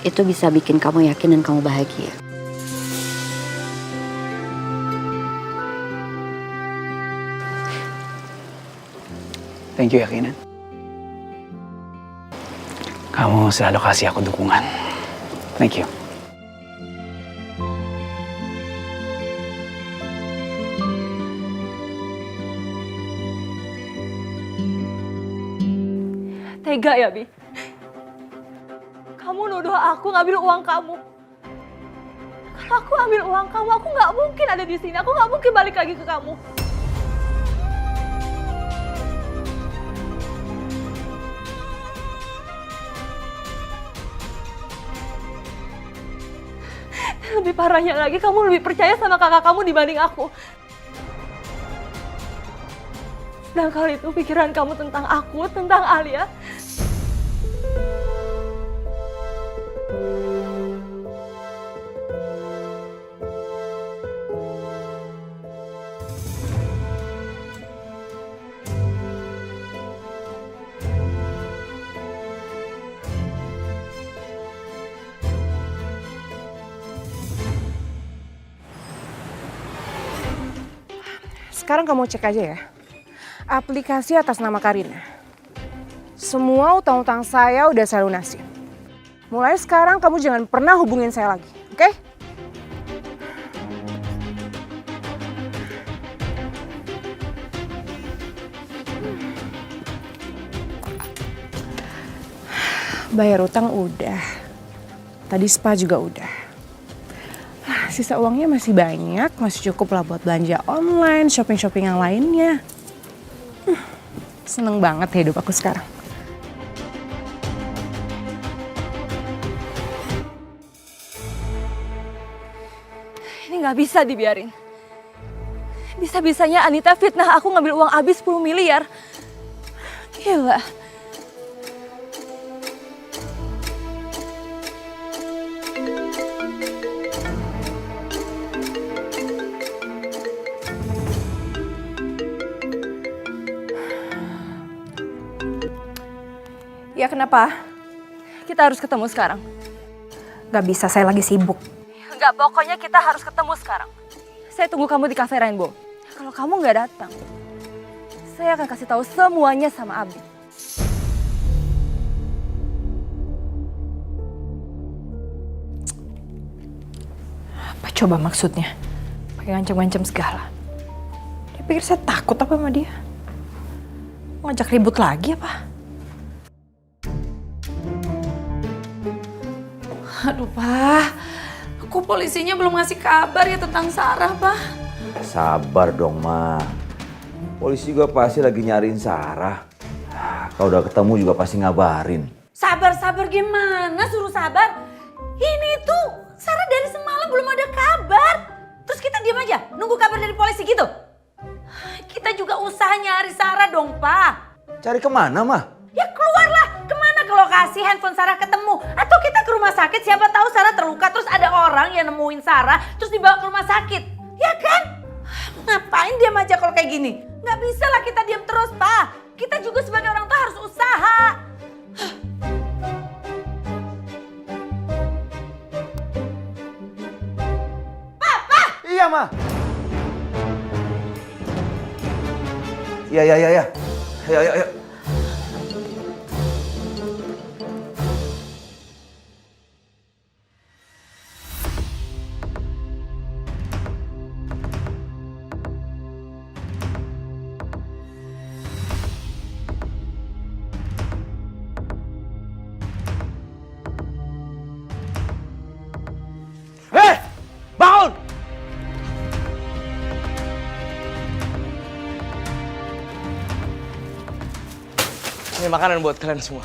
itu bisa bikin kamu yakin dan kamu bahagia. Thank you ya, Kinan. Kamu selalu kasih aku dukungan. Thank you. Tega ya, Bi? Kamu nuduh aku ngambil uang kamu. Kalau aku ambil uang kamu, aku nggak mungkin ada di sini. Aku nggak mungkin balik lagi ke kamu. Lebih parahnya lagi, kamu lebih percaya sama kakak kamu dibanding aku. Dan kali itu pikiran kamu tentang aku, tentang Alia. Sekarang kamu cek aja ya. Aplikasi atas nama Karina. Semua utang-utang saya udah saya lunasin. Mulai sekarang kamu jangan pernah hubungin saya lagi, oke? Bayar utang udah. Tadi spa juga udah. Sisa uangnya masih banyak, masih cukup lah buat belanja online, shopping-shopping yang lainnya. Seneng banget hidup aku sekarang. Ini nggak bisa dibiarin. Bisa-bisanya Anita fitnah aku ngambil uang habis 10 miliar. Gila. Ya kenapa? Kita harus ketemu sekarang. Gak bisa, saya lagi sibuk. Enggak, pokoknya kita harus ketemu sekarang. Saya tunggu kamu di Cafe Rainbow. Kalau kamu nggak datang, saya akan kasih tahu semuanya sama Abi. Apa coba maksudnya? Pakai ngancam-ngancam segala. Dia pikir saya takut apa sama dia? Ngajak ribut lagi apa? Aduh, Pak. Kok polisinya belum ngasih kabar ya tentang Sarah, Pak? Sabar dong, Ma. Polisi juga pasti lagi nyariin Sarah. Kalau udah ketemu juga pasti ngabarin. Sabar-sabar gimana suruh sabar? Ini tuh Sarah dari semalam belum ada kabar. Terus kita diam aja nunggu kabar dari polisi gitu? kita juga usaha nyari Sarah dong, Pak. Cari kemana, Mah? Ya keluarlah, kemana ke lokasi handphone Sarah ketemu. Atau kita ke rumah sakit, siapa tahu Sarah terluka terus ada orang yang nemuin Sarah terus dibawa ke rumah sakit. Ya kan? Ngapain diam aja kalau kayak gini? Nggak bisa lah kita diam terus, Pak. Kita juga sebagai orang tua harus usaha. Papa! Iya, Mah. Iya. Ayo. Bangun! Ini makanan buat kalian semua.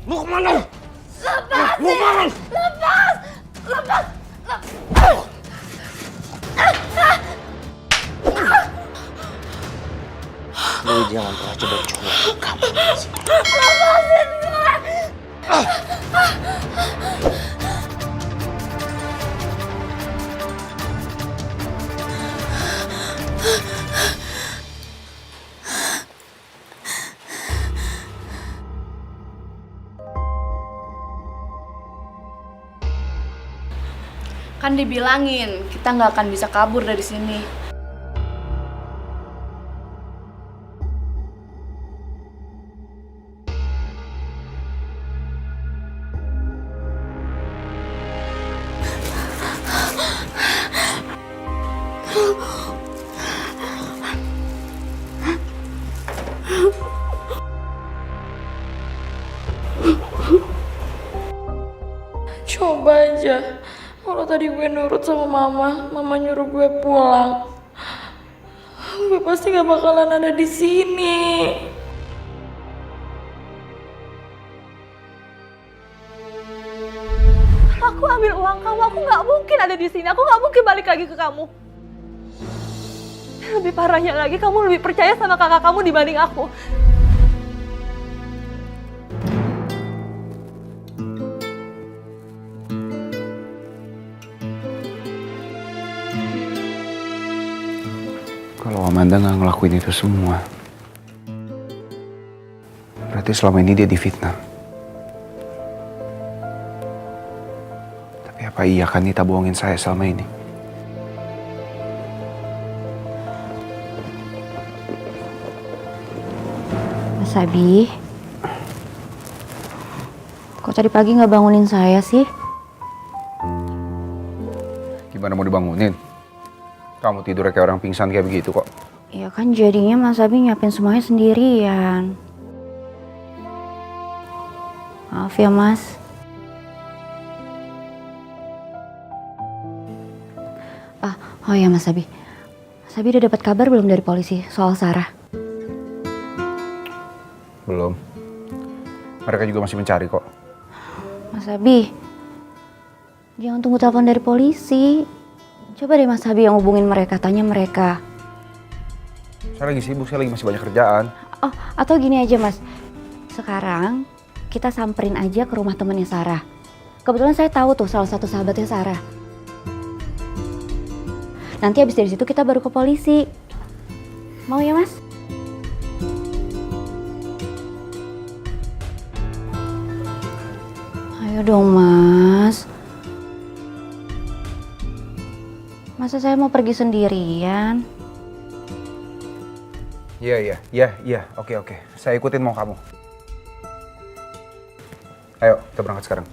Mau kemana? Mau kemana? Lepas! Lu jangan pernah coba-coba kamu di sini. Lepasin gue! Kan dibilangin, kita nggak akan bisa kabur dari sini. Coba aja. Kalau tadi gue nurut sama mama nyuruh gue pulang. Gue pasti gak bakalan ada di sini. Aku ambil uang kamu, aku nggak mungkin ada di sini. Aku nggak mungkin balik lagi ke kamu. Lebih parahnya lagi, kamu lebih percaya sama kakak kamu dibanding aku. Kalau Amanda nggak ngelakuin itu semua, berarti selama ini dia difitnah. Tapi apa iya kan Nita bohongin saya selama ini? Mas Abi, kok tadi pagi nggak bangunin saya sih? Gimana mau dibangunin? Kamu tidurnya kayak orang pingsan kayak begitu kok. Ya kan jadinya Mas Abi nyiapin semuanya sendirian. Maaf ya Mas. Oh ya Mas Abi. Mas Abi udah dapat kabar belum dari polisi soal Sarah? Belum. Mereka juga masih mencari kok. Mas Abi, jangan tunggu telepon dari polisi. Coba deh Mas Abi yang hubungin mereka, tanya mereka. Saya lagi sibuk, saya lagi masih banyak kerjaan. Oh, atau gini aja Mas. Sekarang kita samperin aja ke rumah temennya Sarah. Kebetulan saya tahu tuh salah satu sahabatnya Sarah. Nanti habis dari situ kita baru ke polisi. Mau ya Mas? Ayo dong Mas. Masa saya mau pergi sendirian? Iya. Oke. Saya ikutin mau kamu. Ayo, kita berangkat sekarang.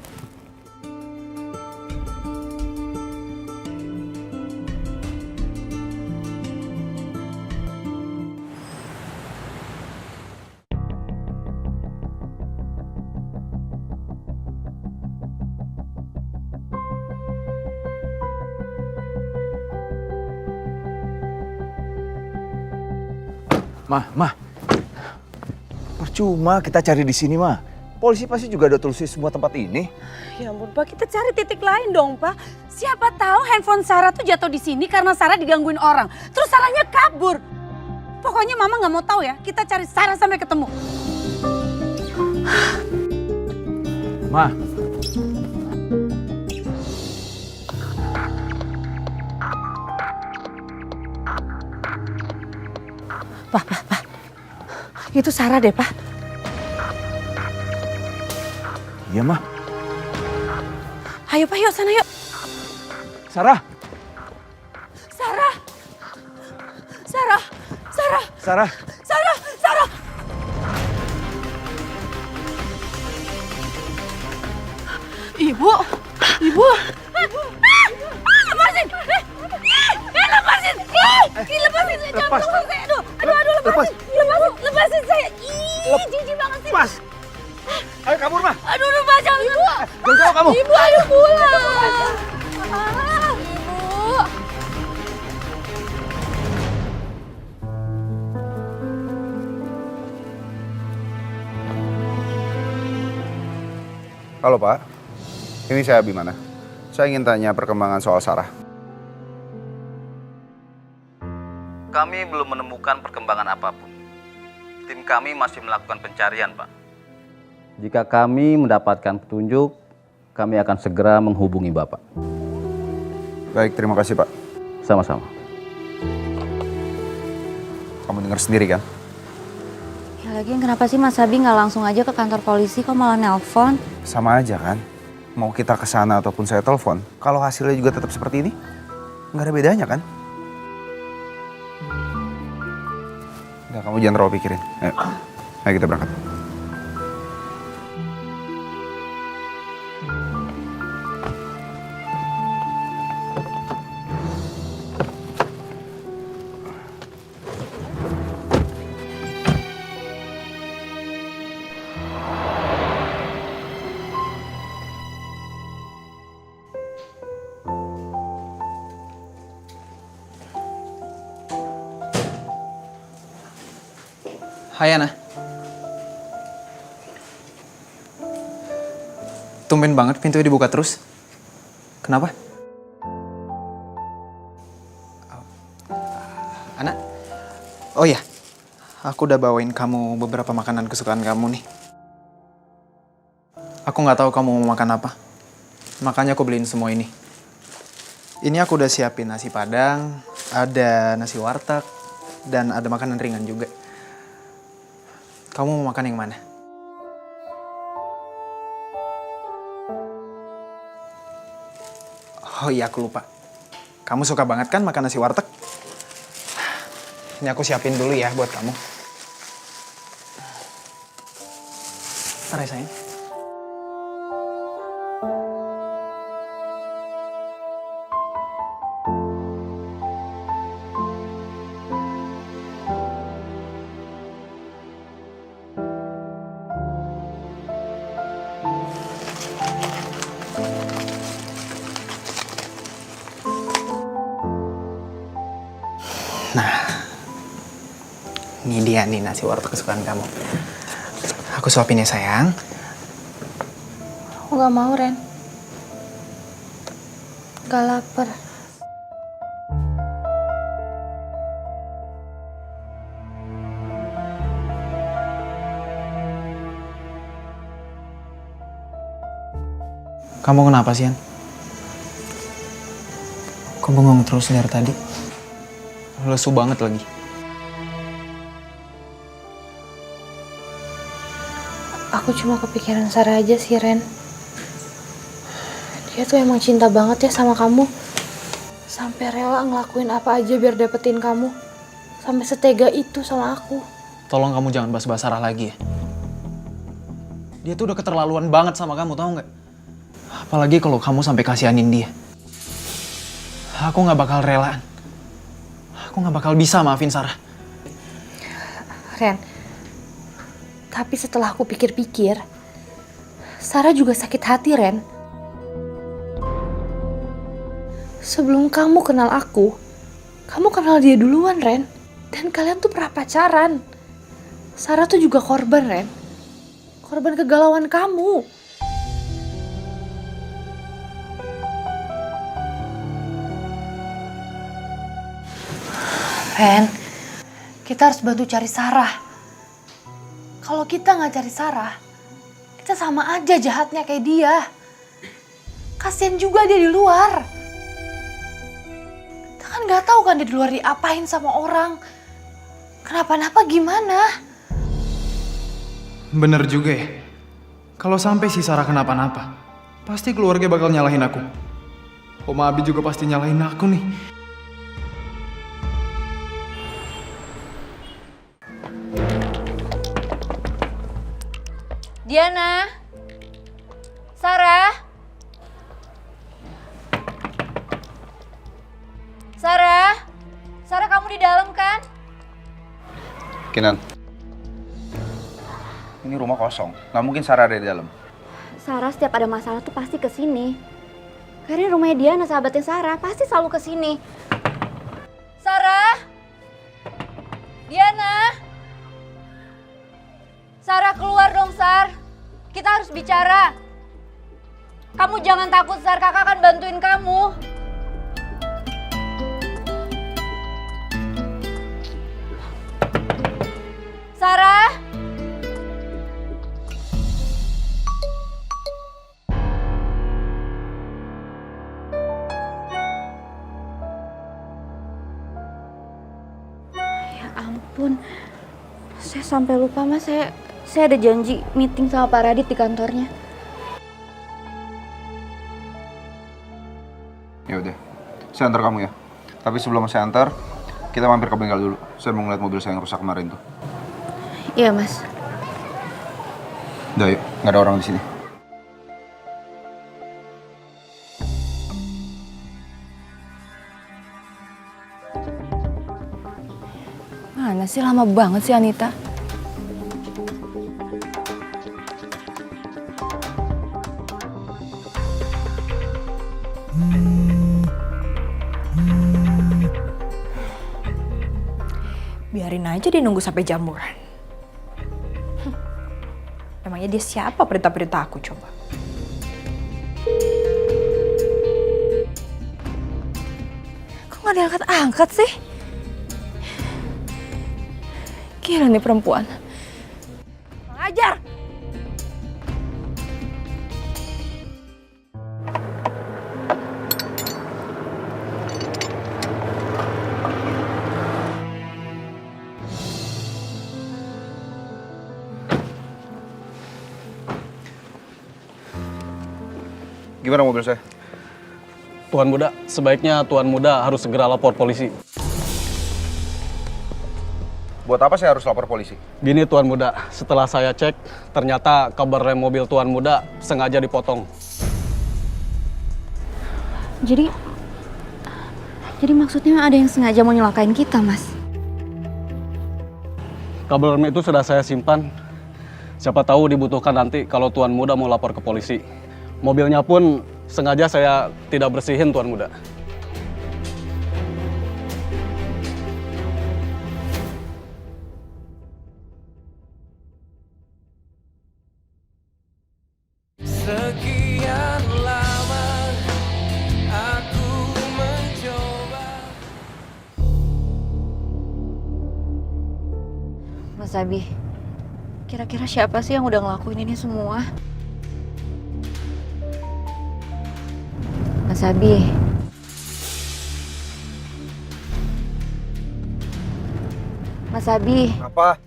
Percuma kita cari di sini mah. Polisi pasti juga ada telusuri semua tempat ini. Ya ampun Pak, kita cari titik lain dong Pak. Siapa tahu handphone Sarah tuh jatuh di sini karena Sarah digangguin orang. Terus Sarahnya kabur. Pokoknya Mama nggak mau tahu ya. Kita cari Sarah sampai ketemu. Ma. Pak. Itu Sarah deh Pak. Iya mah. Ayo Pak, yuk sana yuk. Sarah. Sarah. Sarah. Sarah. Sarah. Sarah. Sarah. Ibu. Ibu. Lepasin. Lepasin. Lepasin. Lepas. Aduh, lepasin. Lepasin saya. Ih, jijik banget sih. Lepas. Ayo kabur mah. Aduh, lepas jangan. Ibu. Jangan jauh kamu. Ibu, ayo pulang. Ibu. Halo Pak, ini saya Abimana. Saya ingin tanya perkembangan soal Sarah. Kami belum menemukan perkembangan apapun. Tim kami masih melakukan pencarian, Pak. Jika kami mendapatkan petunjuk, kami akan segera menghubungi Bapak. Baik, terima kasih Pak. Sama-sama. Kamu dengar sendiri kan? Ya lagian kenapa sih Mas Abi nggak langsung aja ke kantor polisi, kok malah nelpon? Sama aja kan? Mau kita ke sana ataupun saya telepon, kalau hasilnya juga tetap seperti ini, nggak ada bedanya kan? Udah, kamu jangan terlalu pikirin. Ayo kita berangkat. Hai Ana. Tumben banget pintunya dibuka terus. Kenapa? Ana? Oh iya, aku udah bawain kamu beberapa makanan kesukaan kamu nih. Aku nggak tahu kamu mau makan apa. Makanya aku beliin semua ini. Ini aku udah siapin nasi padang, ada nasi warteg, dan ada makanan ringan juga. Kamu mau makan yang mana? Oh iya, aku lupa. Kamu suka banget kan makan nasi warteg? Ini aku siapin dulu ya buat kamu. Ntar ya sayang. Nah, ini dia nih nasi warteg kesukaan kamu. Aku suapin ya sayang. Aku gak mau, Ren. Gak lapar. Kamu kenapa sih, An? Kok bengong terus dari tadi? Lesu banget lagi. Aku cuma kepikiran Sarah aja sih, Ren. Dia tuh emang cinta banget ya sama kamu. Sampai rela ngelakuin apa aja biar dapetin kamu. Sampai setega itu sama aku. Tolong kamu jangan bahas-bahas Sarah lagi ya. Dia tuh udah keterlaluan banget sama kamu, tau nggak? Apalagi kalau kamu sampai kasihanin dia. Aku nggak bakal relaan. Aku nggak bakal bisa maafin Sarah. Ren, tapi setelah aku pikir-pikir, Sarah juga sakit hati, Ren. Sebelum kamu kenal aku, kamu kenal dia duluan, Ren. Dan kalian tuh pernah pacaran. Sarah tuh juga korban, Ren. Korban kegalauan kamu. Ren, kita harus bantu cari Sarah. Kalau kita nggak cari Sarah, kita sama aja jahatnya kayak dia. Kasian juga dia di luar. Kita kan nggak tahu kan dia di luar diapain sama orang. Kenapa-napa gimana? Bener juga ya. Kalau sampai si Sarah kenapa-napa, pasti keluarga bakal nyalahin aku. Om Abi juga pasti nyalahin aku nih. Diana, Sarah, Sarah kamu di dalam kan? Kinan, ini rumah kosong, nggak mungkin Sarah ada di dalam. Sarah setiap ada masalah tuh pasti kesini. Karena rumahnya Diana, sahabatnya Sarah, pasti selalu kesini. Sarah, Diana, Sarah keluar dong, Sar. Kita harus bicara. Kamu jangan takut, Sar. Kakak akan bantuin kamu. Sarah? Ya ampun. Saya sampai lupa, Mas. Saya ada janji meeting sama Pak Radit di kantornya. Ya udah, saya antar kamu ya. Tapi sebelum saya antar, kita mampir ke bengkel dulu. Saya mau ngeliat mobil saya yang rusak kemarin tuh. Iya, Mas. Udah yuk, nggak ada orang di sini. Mana sih, lama banget sih Anita. Biarin aja dia nunggu sampai jamuran. Emangnya dia siapa perintah-perintah aku coba? Kok gak diangkat-angkat sih? Gila nih perempuan. Ngajar! Gimana mobil saya? Tuan Muda, sebaiknya Tuan Muda harus segera lapor polisi. Buat apa saya harus lapor polisi? Gini Tuan Muda, setelah saya cek, ternyata kabar rem mobil Tuan Muda sengaja dipotong. Jadi maksudnya ada yang sengaja mau nyelakain kita, Mas? Kabel rem itu sudah saya simpan. Siapa tahu dibutuhkan nanti kalau Tuan Muda mau lapor ke polisi. Mobilnya pun sengaja saya tidak bersihin, Tuan Muda. Sekian lama aku mencoba. Mas Abi, kira-kira siapa sih yang udah ngelakuin ini semua? Mas Abi. Mas Abi. Apa?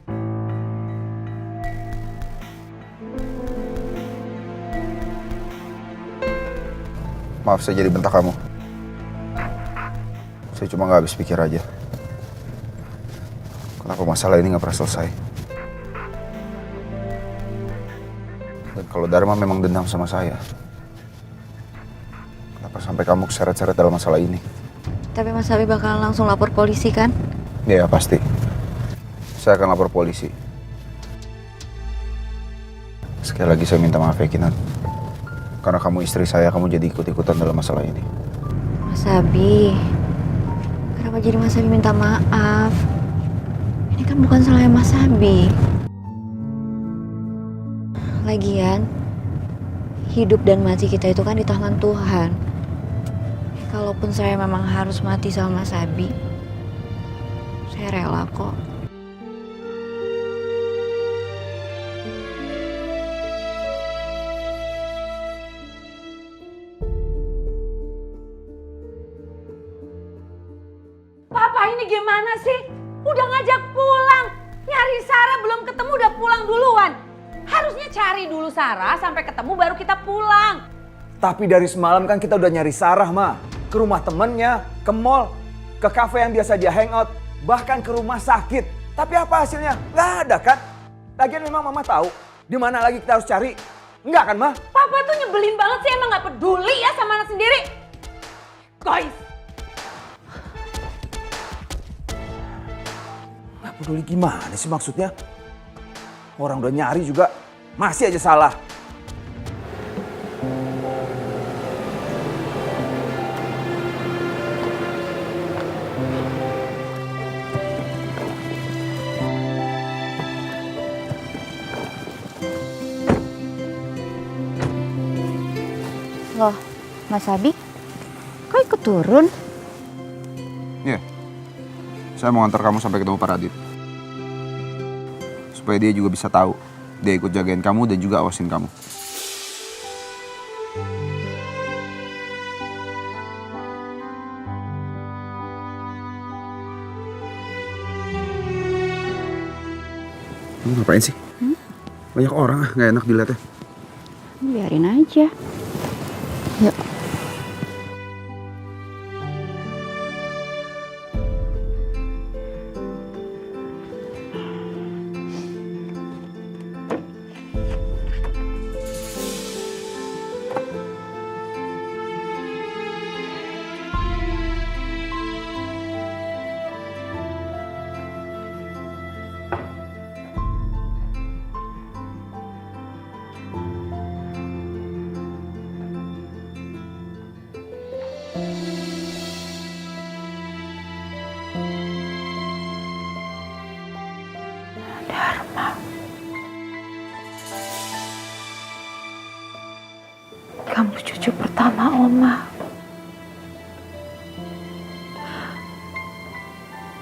Maaf saya jadi bentak kamu. Saya cuma nggak habis pikir aja. Kenapa masalah ini nggak pernah selesai? Dan kalau Dharma memang dendam sama saya, kenapa sampai kamu keseret-seret dalam masalah ini? Tapi Mas Abi bakalan langsung lapor polisi kan? Ya pasti. Saya akan lapor polisi. Sekali lagi saya minta maaf ya Kinan. Karena kamu istri saya, kamu jadi ikut-ikutan dalam masalah ini. Mas Abi, kenapa jadi Mas Abi minta maaf? Ini kan bukan salahnya Mas Abi. Lagian, hidup dan mati kita itu kan di tangan Tuhan. Kalaupun saya memang harus mati sama Mas Abi, saya rela kok. Papa ini gimana sih? Udah ngajak pulang. Nyari Sarah belum ketemu udah pulang duluan. Harusnya cari dulu Sarah sampai ketemu baru kita pulang. Tapi dari semalam kan kita udah nyari Sarah, Ma. Ke rumah temennya, ke mall, ke kafe yang biasa dia hangout, bahkan ke rumah sakit. Tapi apa hasilnya? Nggak ada kan? Lagian memang Mama tahu di mana lagi kita harus cari. Enggak kan, Ma? Papa tuh nyebelin banget sih, emang gak peduli ya sama anak sendiri. Guys. Nggak peduli gimana sih maksudnya? Orang udah nyari juga masih aja salah. Loh, Mas Abi, kok ikut turun? Iya, saya mau antar kamu sampai ketemu Pak Radit. Supaya dia juga bisa tahu, dia ikut jagain kamu dan juga awasin kamu. Lu ngapain sih? Banyak orang nggak enak dilihatnya. Biarin aja. Yuk. Dharma. Kamu cucu pertama Oma.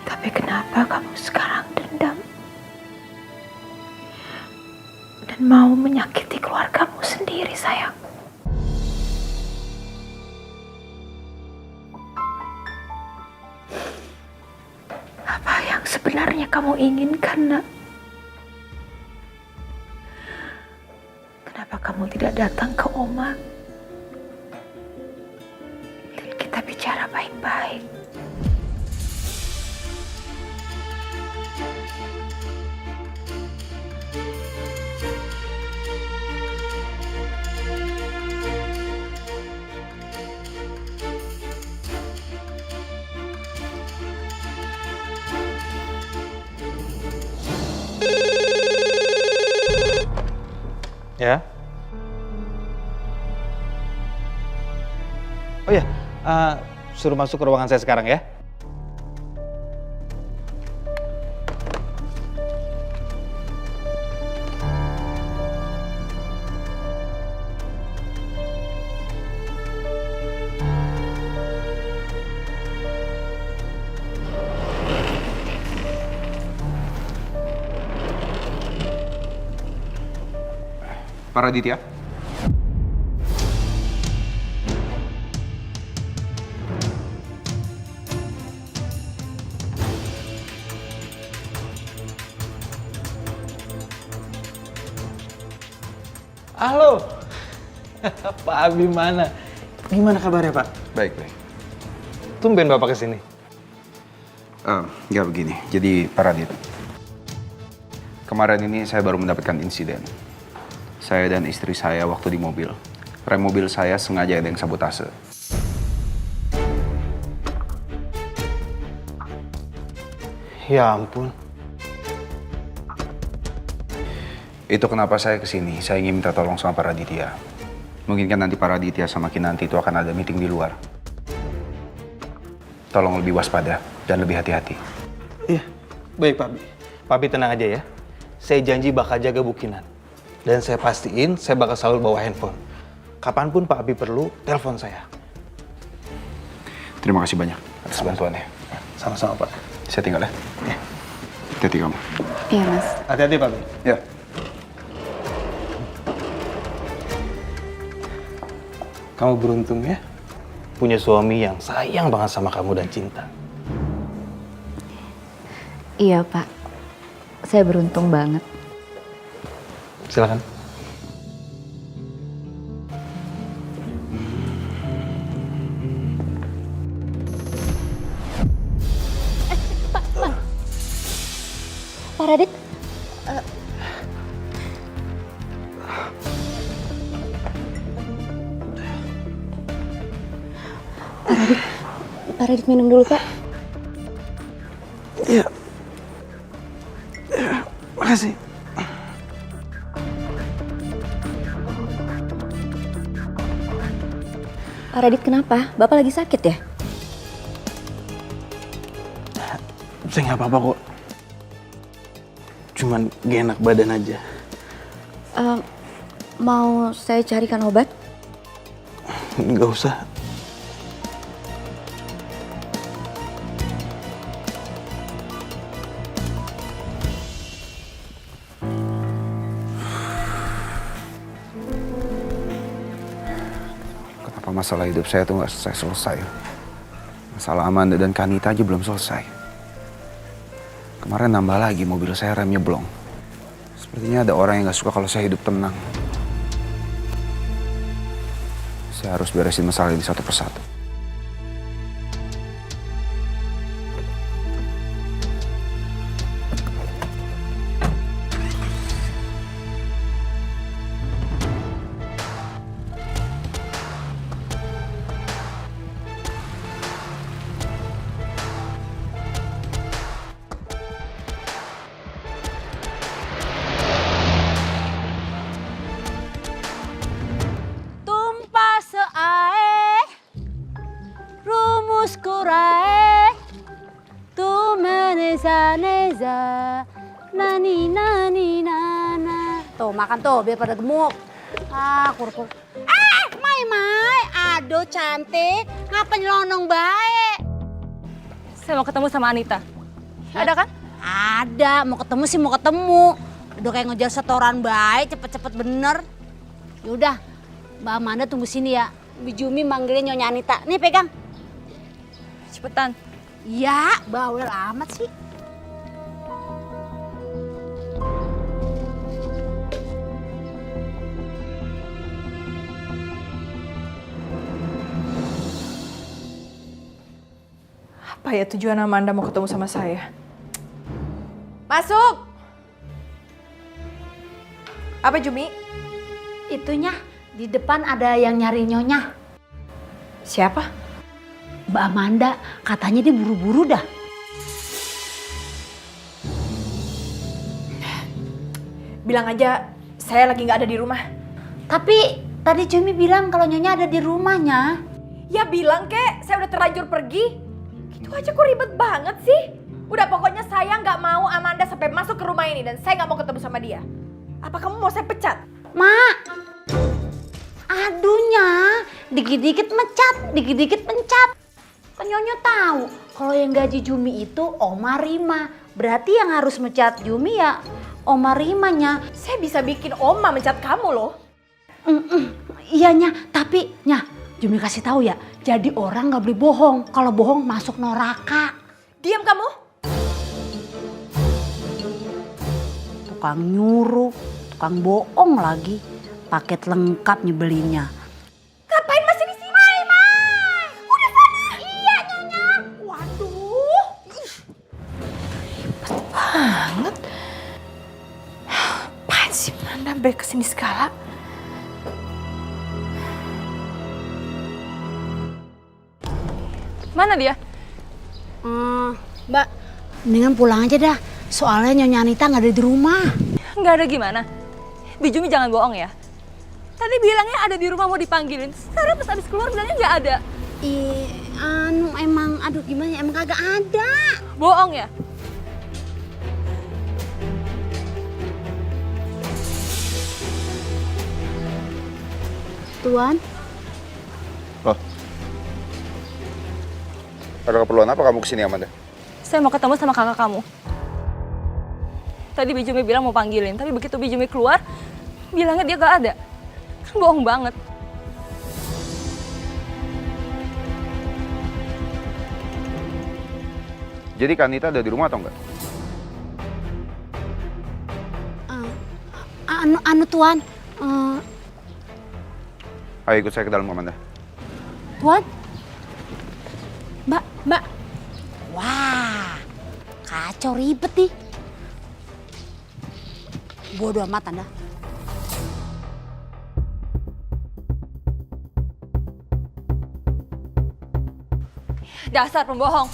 Tapi kenapa kamu sekarang dendam? Dan mau menyakiti keluargamu sendiri, sayang? Apa yang sebenarnya kamu inginkan, Nak? Kenapa kamu tidak datang ke Oma? Dan kita bicara baik-baik. Ya. Oh ya, suruh masuk ke ruangan saya sekarang ya. Pak Raditya. Halo. Pak Abi mana? Gimana kabarnya, Pak? Baik, baik. Tumben Bapak kesini. Ya begini, jadi Pak Radit. Kemarin ini saya baru mendapatkan insiden. Saya dan istri saya waktu di mobil. Rem mobil saya sengaja ada yang sabotase. Ya ampun. Itu kenapa saya kesini. Saya ingin minta tolong sama Pak Raditya. Mungkin kan nanti Pak Raditya sama Kinanti itu akan ada meeting di luar. Tolong lebih waspada dan lebih hati-hati. Iya, baik Pak Abi. Pak Abi tenang aja ya. Saya janji bakal jaga Bu Kinan. Dan saya pastiin saya bakal selalu bawa handphone. Kapanpun Pak Abi perlu, telepon saya. Terima kasih banyak atas bantuannya. Sama-sama Pak. Saya tinggal ya. Hati-hati kamu. Iya Mas. Hati-hati Pak Abi. Ya. Kamu beruntung ya, punya suami yang sayang banget sama kamu dan cinta. Iya Pak, saya beruntung banget. Silakan. Pak Radit, Pak Radit minum dulu Pak. Iya. Makasih. Pak Radit kenapa? Bapak lagi sakit ya? Saya nggak apa-apa kok. Cuman gak enak badan aja. Mau saya carikan obat? Nggak usah. Kenapa masalah hidup saya tuh nggak selesai? Masalah Amanda dan Kanita aja belum selesai. Kemarin nambah lagi mobil saya remnya blong. Sepertinya ada orang yang nggak suka kalau saya hidup tenang. Saya harus beresin masalah ini satu persatu. tumpah seae, rumus kurae, tu meneza-neza, nani nani nana. Tuh makan tuh biar pada gemuk. Kur. Mai, aduh cantik, ngapa nyelonong baik? Saya mau ketemu sama Anita. Ada kan? Ada, mau ketemu sih mau ketemu. Udah kayak ngejar setoran baik, cepet-cepet bener. Yaudah, Mbak Amanda tunggu sini ya. Bijumi manggilnya Nyonya Anita. Nih pegang. Cepetan. Ya, bawel amat sih. Apa ya tujuan Amanda mau ketemu sama saya? Masuk! Apa Jumi? Itunya, di depan ada yang nyari Nyonya. Siapa? Mbak Amanda, katanya dia buru-buru dah. Bilang aja saya lagi nggak ada di rumah. Tapi tadi Jumi bilang kalau Nyonya ada di rumahnya. Ya bilang kek, saya udah terlanjur pergi. Gitu aja kok ribet banget sih. Udah pokoknya saya nggak mau Amanda sampai masuk ke rumah ini dan saya nggak mau ketemu sama dia. Apa kamu mau saya pecat? Mak, aduhnya dikit-dikit mecat, dikit-dikit pencat. Kan Nyonya tahu kalau yang gaji Jumi itu Oma Rima. Berarti yang harus mecat Jumi ya Oma Rimanya. Saya bisa bikin Oma mencat kamu loh. Iya Nya, tapi Nya, Jumi kasih tahu ya, jadi orang nggak boleh bohong. Kalau bohong masuk neraka. Diam kamu. Tukang nyuruh, tukang bohong lagi. Paket lengkap nyebelinnya. Ngapain masih di sini? Mai. Udah sana. Iya Nyonya. Waduh. Pasti banget. Apaan sih Amanda sampai kesini segala? Mana dia? Mbak, mendingan pulang aja dah. Soalnya Nyonya Anita nggak ada di rumah. Nggak ada gimana? Bijumi jangan bohong ya. Tadi bilangnya ada di rumah mau dipanggilin. Sekarang pas abis keluar bilangnya nggak ada. Emang, aduh gimana ya, emang kagak ada. Bohong ya? Tuan, Loh. Ada keperluan apa kamu kesini, Amanda? saya mau ketemu sama kakak kamu. Tadi Bijumi bilang mau panggilin, tapi begitu Bijumi keluar, bilangnya dia gak ada. Kan bohong banget. Jadi Kanita ada di rumah atau enggak? anu Tuan, Ayo ikut saya ke dalam, Amanda. Tuan, Mbak, wah, kacau ribet nih. Bodoh amat Anda. Dasar pembohong.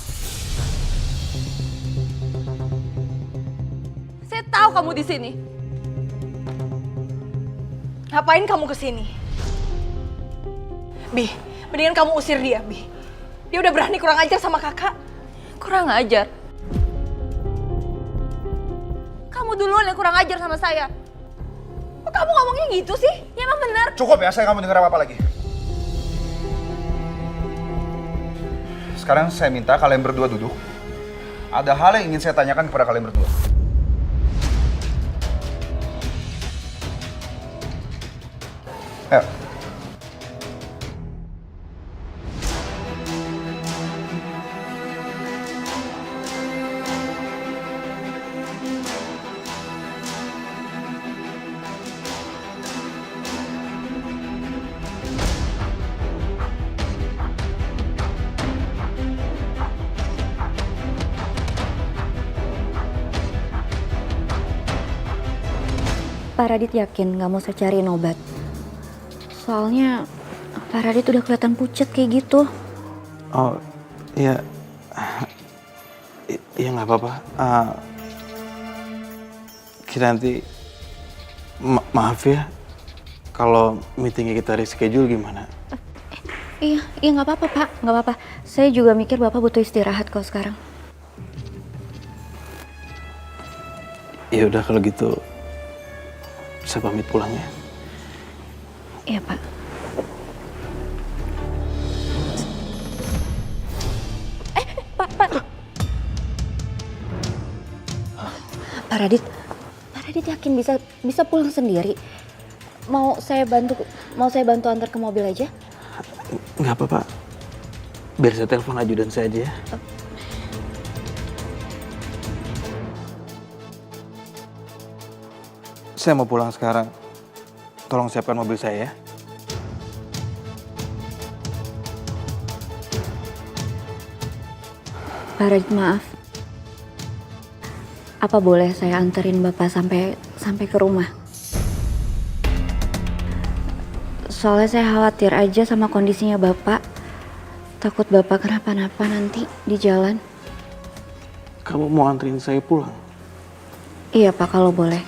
Saya tahu kamu di sini. Ngapain kamu kesini? Bi, mendingan kamu usir dia, Bi. Dia udah berani kurang ajar sama kakak. Kurang ajar? Kamu duluan yang kurang ajar sama saya. Kok kamu ngomongnya gitu sih? Ya emang bener. Cukup ya, saya nggak mau dengar apa-apa lagi. Sekarang saya minta kalian berdua duduk. Ada hal yang ingin saya tanyakan kepada kalian berdua. Ayo. Pak Radit yakin nggak mau saya cariin obat? Soalnya Pak Radit udah kelihatan pucet kayak gitu. Oh, iya. Iya nggak apa-apa. Kiranti, maaf ya. Kalau meetingnya kita reschedule gimana? Iya nggak apa-apa Pak, nggak apa-apa. Saya juga mikir Bapak butuh istirahat kok sekarang. Ya udah kalau gitu, saya pamit pulang ya. Iya Pak. Pak Radit yakin bisa pulang sendiri? Mau saya bantu antar ke mobil aja? Nggak apa-apa. Biar saya telepon ajudan saya aja ya. Saya mau pulang sekarang. Tolong siapkan mobil saya ya. Pak Radit maaf. Apa boleh saya anterin Bapak sampai ke rumah? Soalnya saya khawatir aja sama kondisinya Bapak. Takut Bapak kenapa-napa nanti di jalan. Kamu mau anterin saya pulang? Iya Pak, kalau boleh.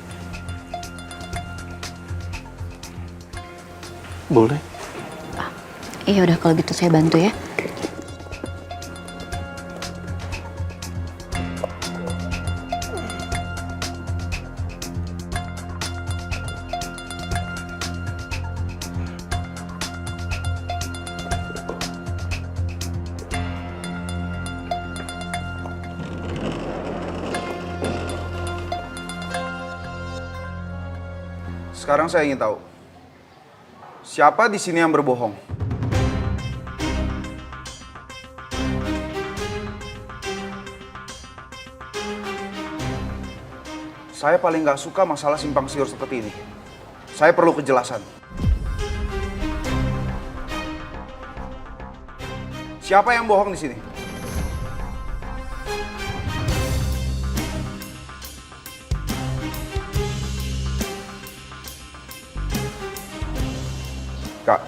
Boleh. Iya udah kalau gitu saya bantu ya. Sekarang saya ingin tahu, siapa di sini yang berbohong? Saya paling nggak suka masalah simpang siur seperti ini. Saya perlu kejelasan. Siapa yang bohong di sini? Kak,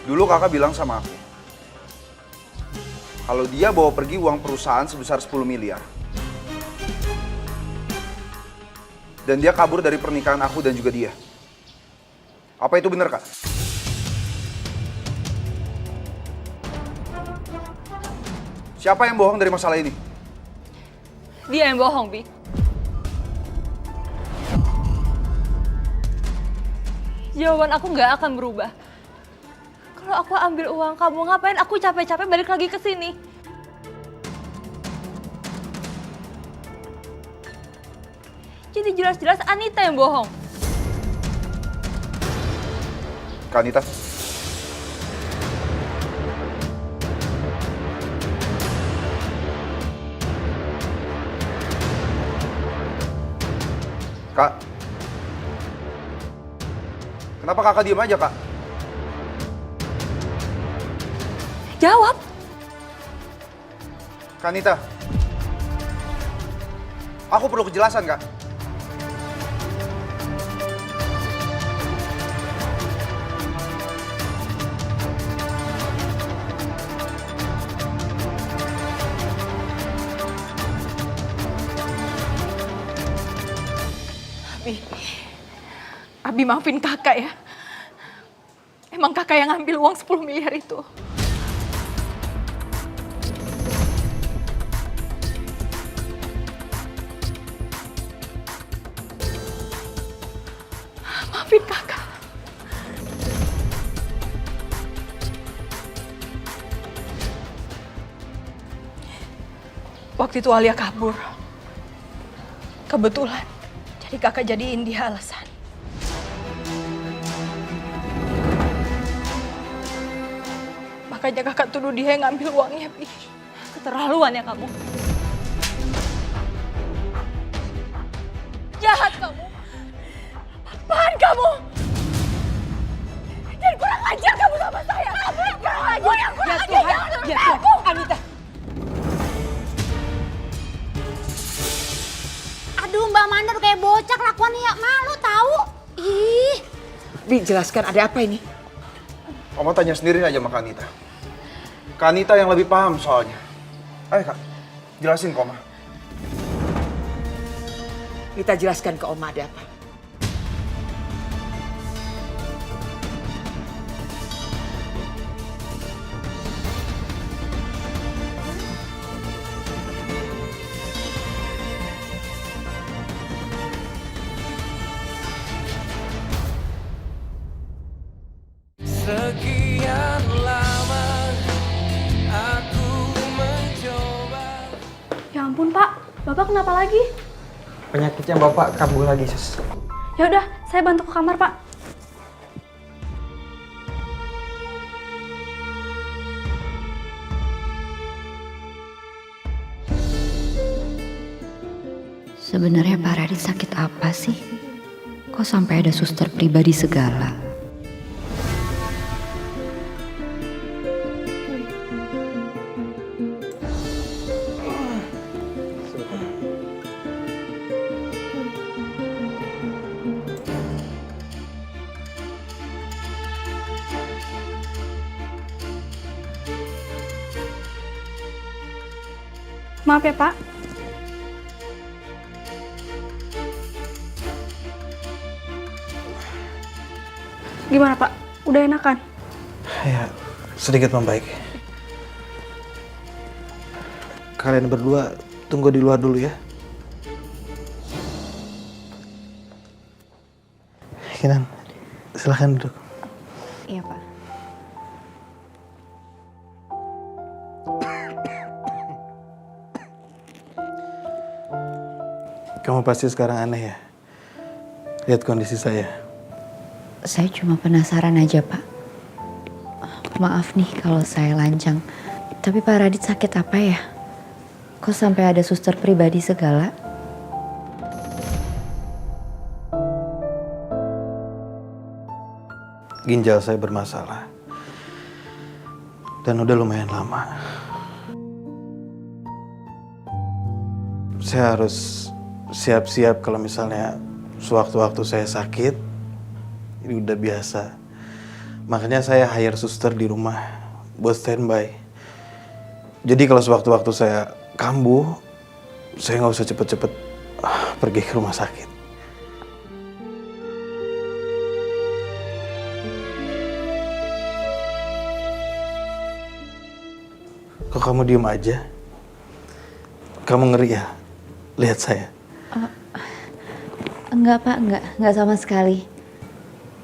dulu kakak bilang sama aku, kalau dia bawa pergi uang perusahaan sebesar 10 miliar. Dan dia kabur dari pernikahan aku dan juga dia. Apa itu benar, Kak? Siapa yang bohong dari masalah ini? Dia yang bohong, Bi. Jawaban aku nggak akan berubah. Kalau aku ambil uang kamu, ngapain aku capek-capek balik lagi ke sini? Jadi jelas-jelas Anita yang bohong. Kak Anita. Kak. Kenapa kakak diem aja, Kak? Jawab. Kak Anita. Aku perlu kejelasan, Kak. Abi maafin kakak ya. Emang kakak yang ngambil uang 10 miliar itu. Maafin kakak. Waktu itu Alia kabur. Kebetulan. Jadi kakak jadiin dia alasan. Makanya kakak tuduh dia yang ngambil uangnya, Bi. Keterlaluan ya kamu. Jahat kamu. Apaan kamu? Dan kurang ajar kamu sama saya. Kamu yang kurang ajar. Yang kurang ajar. Jangan aku. Anita. Aduh Mbak Mandor kayak bocah kelakuannya ya, malu tahu. Ih. Bi, jelaskan ada apa ini? Oma tanya sendiri aja sama Kak Anita. Kak Anita yang lebih paham soalnya. Ayo Kak, jelasin ke Oma. Kita jelaskan ke Oma ada apa. Sekian lama aku mencoba. Ya ampun Pak, Bapak kenapa lagi? Penyakitnya Bapak kambuh lagi, Sus. Ya udah, saya bantu ke kamar, Pak. Sebenarnya Pak Radit sakit apa sih? Kok sampai ada suster pribadi segala? Maaf ya, Pak. Gimana, Pak? Udah enakan? Ya, sedikit membaik. Kalian berdua tunggu di luar dulu ya. Kinan, silahkan duduk. Iya, Pak. Kamu pasti sekarang aneh ya? Lihat kondisi saya. Saya cuma penasaran aja, Pak. Maaf nih kalau saya lancang. Tapi Pak Radit sakit apa ya? Kok sampai ada suster pribadi segala? Ginjal saya bermasalah. Dan udah lumayan lama. Saya harus siap-siap kalau misalnya sewaktu-waktu saya sakit, ini udah biasa. Makanya saya hire suster di rumah buat standby. Jadi kalau sewaktu-waktu saya kambuh, saya nggak usah cepet-cepet pergi ke rumah sakit. Kok kamu diem aja? Kamu ngeri ya? Lihat saya. Enggak Pak, enggak sama sekali.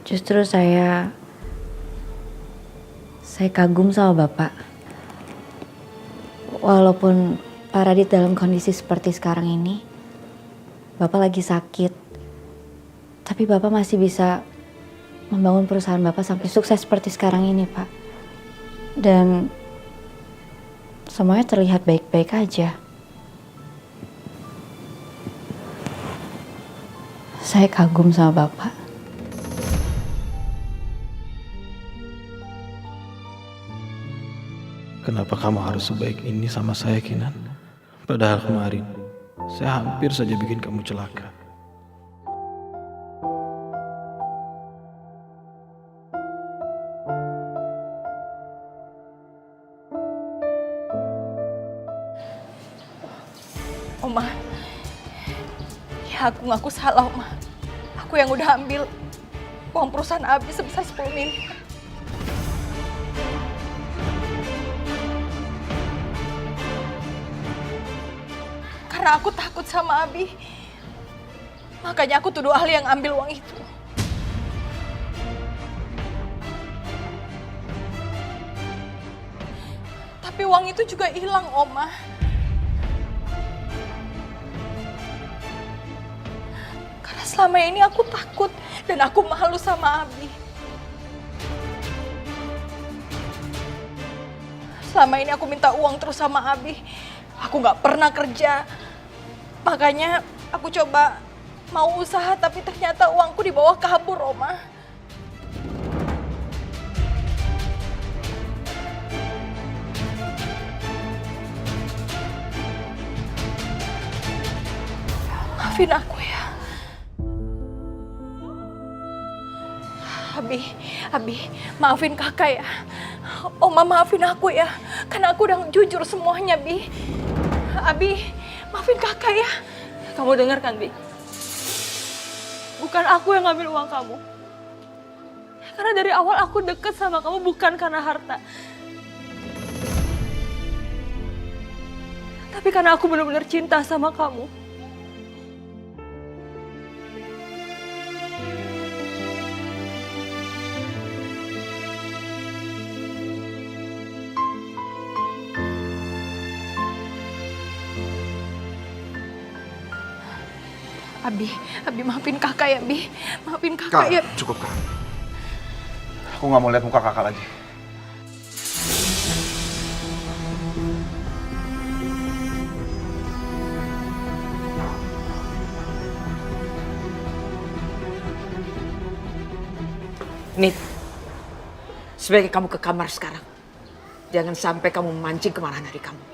Justru saya kagum sama Bapak. Walaupun Pak Radit dalam kondisi seperti sekarang ini, Bapak lagi sakit, tapi Bapak masih bisa membangun perusahaan Bapak sampai sukses seperti sekarang ini, Pak. Dan semuanya terlihat baik-baik aja. Saya kagum sama Bapak. Kenapa kamu harus sebaik ini sama saya, Kinan? Padahal kemarin, saya hampir saja bikin kamu celaka. Oma, ya aku ngaku salah, Oma. Aku yang udah ambil uang perusahaan Abi sebesar 10 miliar. Karena aku takut sama Abi. Makanya aku tuduh ahli yang ambil uang itu. Tapi uang itu juga hilang, Oma. Karena selama ini aku takut dan aku malu sama Abi. Selama ini aku minta uang terus sama Abi. Aku nggak pernah kerja. Makanya aku coba mau usaha tapi ternyata uangku dibawa kabur, Oma. Maafin aku ya. Abi, maafin kakak ya. Oma maafin aku ya. Karena aku udah jujur semuanya, Bi. Abi, maafin kakak ya. Kamu dengar kan, Bi? Bukan aku yang ngambil uang kamu. Karena dari awal aku deket sama kamu bukan karena harta. Tapi karena aku benar-benar cinta sama kamu. Abi maafin kakak ya, Bi. Maafin kakak ya. Cukup, Kak. Aku nggak mau lihat muka kakak lagi. Nit, sebaiknya kamu ke kamar sekarang. Jangan sampai kamu memancing kemarahan adik kamu.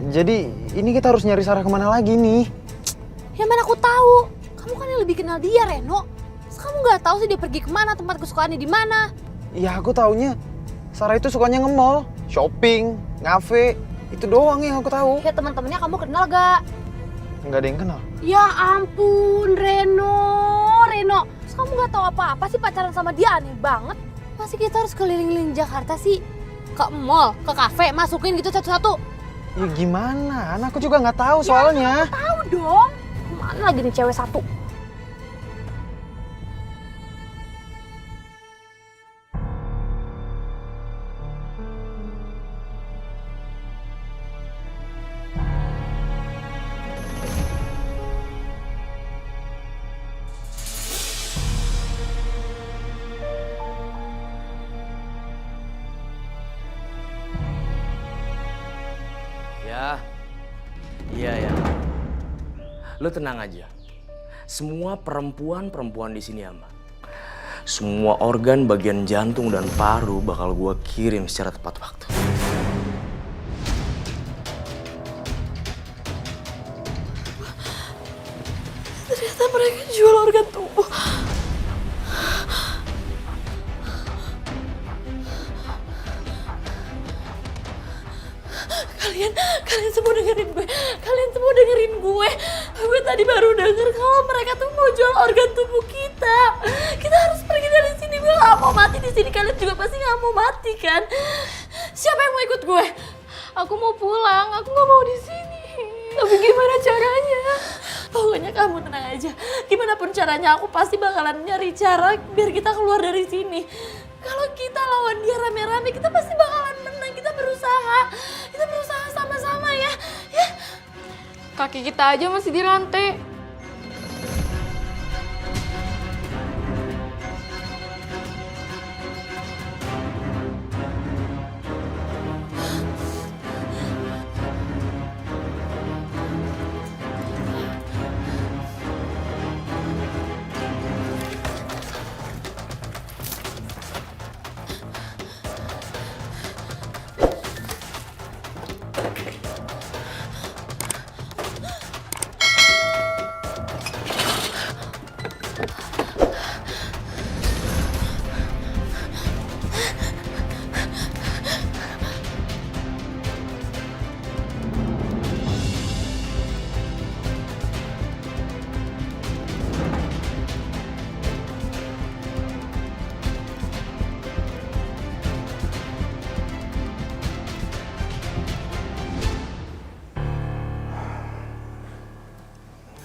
Jadi ini kita harus nyari Sarah kemana lagi nih? Ya mana aku tahu. Kamu kan yang lebih kenal dia, Reno. Terus kamu nggak tahu sih dia pergi kemana, tempat kesukaannya di mana? Ya aku taunya Sarah itu sukanya nge-mall, shopping, ngafe. Itu doang yang aku tahu. Ya teman-temannya kamu kenal gak? Nggak ada yang kenal. Ya ampun, Reno. Terus kamu nggak tahu apa-apa sih pacaran sama dia, aneh banget. Masih kita harus keliling-keliling Jakarta sih? Ke mall, ke kafe, masukin gitu satu-satu. Ya gimana? Aku juga nggak tahu soalnya. Ya, tahu dong. Mana lagi nih cewek satu? Lo tenang aja. Semua perempuan di sini aman. Semua organ bagian jantung dan paru bakal gue kirim secara tepat waktu. Ternyata mereka jual organ tubuh. Kalian semua dengerin gue. Gue tadi baru denger kalau mereka tuh mau jual organ tubuh kita. Kita harus pergi dari sini. Gue gak mau mati di sini. Kalian juga pasti gak mau mati kan? Siapa yang mau ikut gue? Aku mau pulang. Aku gak mau di sini. Tapi gimana caranya? Pokoknya kamu tenang aja. Gimana pun caranya aku pasti bakalan nyari cara biar kita keluar dari sini. Kalau kita lawan dia rame-rame, kita pasti bakalan menang. Kita berusaha sama-sama ya. Kaki kita aja masih dirantai.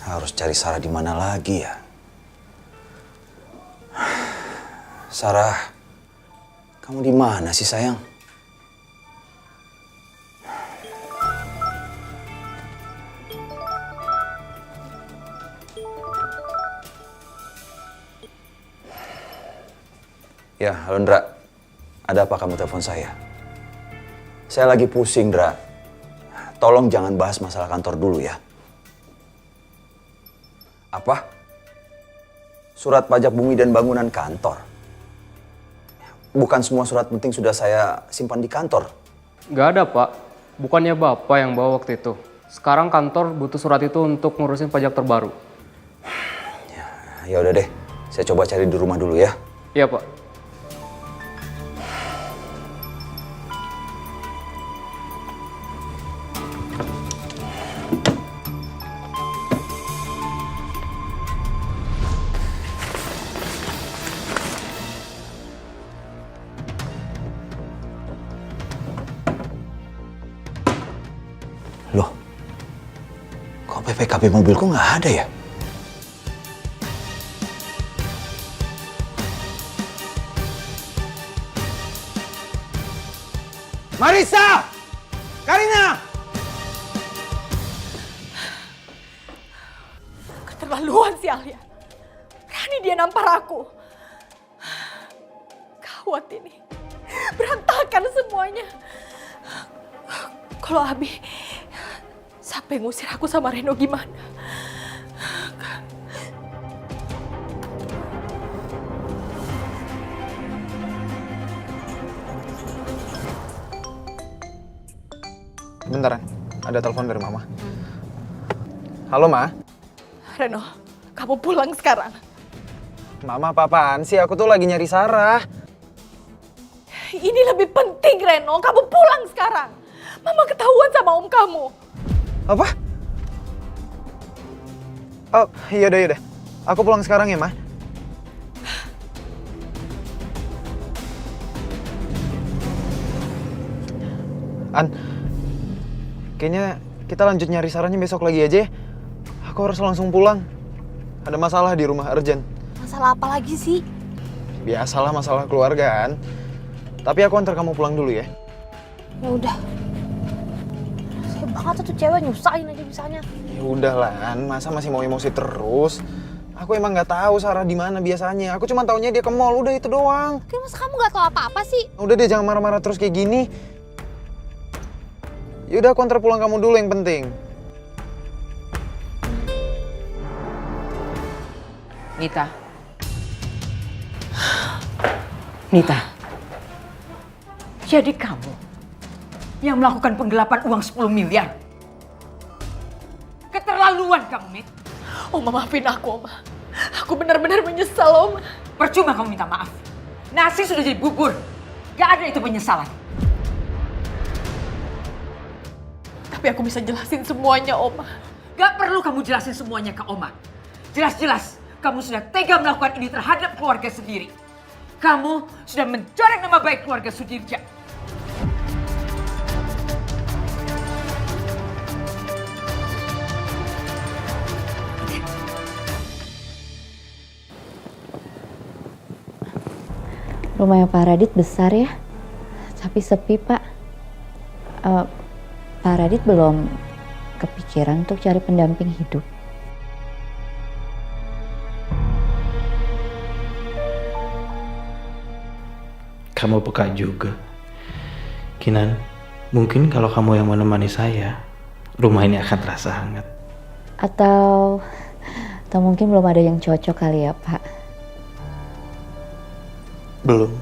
Harus cari Sarah di mana lagi ya? Sarah, kamu di mana sih sayang? Ya, halo Ndra. Ada apa kamu telepon saya? Saya lagi pusing, Ndra. Tolong jangan bahas masalah kantor dulu ya. Apa? Surat pajak bumi dan bangunan kantor? Bukan semua surat penting sudah saya simpan di kantor. Gak ada, Pak. Bukannya Bapak yang bawa waktu itu. Sekarang kantor butuh surat itu untuk ngurusin pajak terbaru. Ya udah deh, saya coba cari di rumah dulu ya. Iya, Pak. Loh, kok PPKB mobilku nggak ada ya? Marissa! Karina! Keterlaluan si Alia. Berani dia nampar aku. Gawat ini. Berantakan semuanya. Kalau Abi sampai ngusir aku sama Reno gimana? Bentaran, ada telepon dari Mama. Halo, Ma. Reno, kamu pulang sekarang. Mama, apa-apaan sih? Aku tuh lagi nyari Sarah. Ini lebih penting, Reno. Kamu pulang sekarang. Mama ketahuan sama om kamu. Apa? Oh, yaudah. Aku pulang sekarang ya, Ma. An, kayaknya kita lanjut nyari Sarahnya besok lagi aja ya. Aku harus langsung pulang. Ada masalah di rumah, urgent. Masalah apa lagi sih? Biasalah masalah keluarga kan. Tapi aku antar kamu pulang dulu ya. Ya udah. Saya banget tuh cewek nyusahin aja bisanya. Ya udah lah, An. Masa masih mau emosi terus? Aku emang nggak tahu Sarah di mana biasanya. Aku cuma taunya dia ke mall, udah itu doang. Masa kamu nggak tahu apa-apa sih? Udah deh, jangan marah-marah terus kayak gini. Yaudah, aku antar pulang kamu dulu yang penting. Nita. Nita. Jadi kamu yang melakukan penggelapan uang 10 miliar. Keterlaluan kamu, Nit. Oma, maafin aku, Oma. Aku benar-benar menyesal, Oma. Percuma kamu minta maaf. Nasi sudah jadi bubur. Gak ada itu penyesalan. Tapi aku bisa jelasin semuanya, Oma. Gak perlu kamu jelasin semuanya ke Oma. Jelas-jelas kamu sudah tega melakukan ini terhadap keluarga sendiri. Kamu sudah mencoreng nama baik keluarga Sudirja. Rumahnya Pak Radit besar ya, tapi sepi Pak. Pak Radit belum kepikiran untuk cari pendamping hidup. Kamu peka juga. Kinan, mungkin kalau kamu yang menemani saya, rumah ini akan terasa hangat. Atau mungkin belum ada yang cocok kali ya Pak. Belum.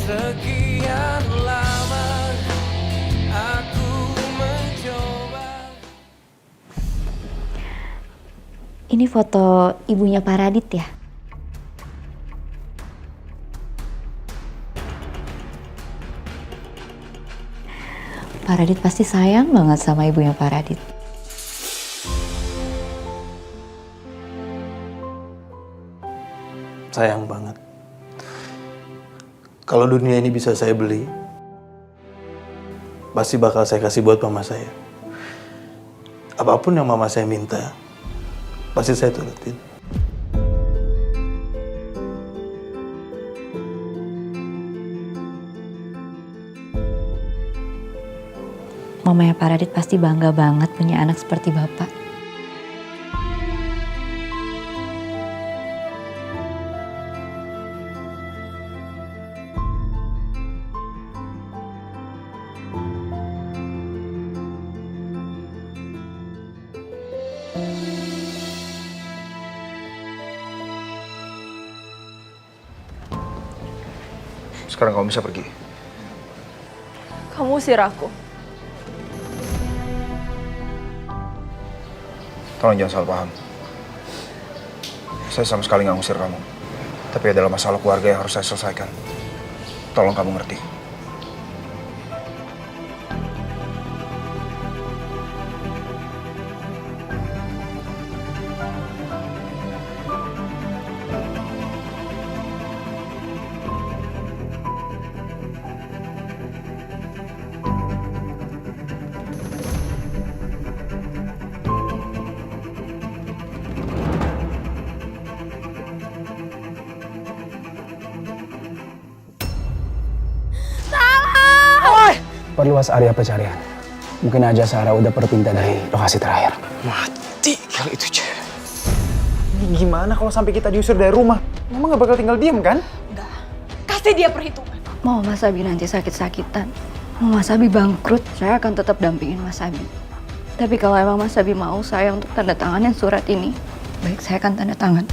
Sekian lama aku mencoba. Ini foto ibunya Pak Radit ya? Pak Radit pasti sayang banget sama ibunya Pak Radit. Sayang banget. Kalau dunia ini bisa saya beli, pasti bakal saya kasih buat mama saya. Apapun yang mama saya minta, pasti saya turutin. Mamanya Pak Radit pasti bangga banget punya anak seperti Bapak. Sekarang kamu bisa pergi. Kamu usir aku. Tolong jangan salah paham. Saya sama sekali nggak ngusir kamu. Tapi adalah masalah keluarga yang harus saya selesaikan. Tolong kamu ngerti. Perluas area pencarian. Mungkin aja Sarah udah berpindah dari lokasi terakhir. Mati kalau itu cewek. Ini gimana kalau sampai kita diusir dari rumah? Mama gak bakal tinggal diem kan? Enggak. Kasih dia perhitungan. Mau Mas Abi nanti sakit-sakitan, mau Mas Abi bangkrut, saya akan tetap dampingin Mas Abi. Tapi kalau emang Mas Abi mau saya untuk tanda tanganin surat ini, baik saya akan tanda tangan.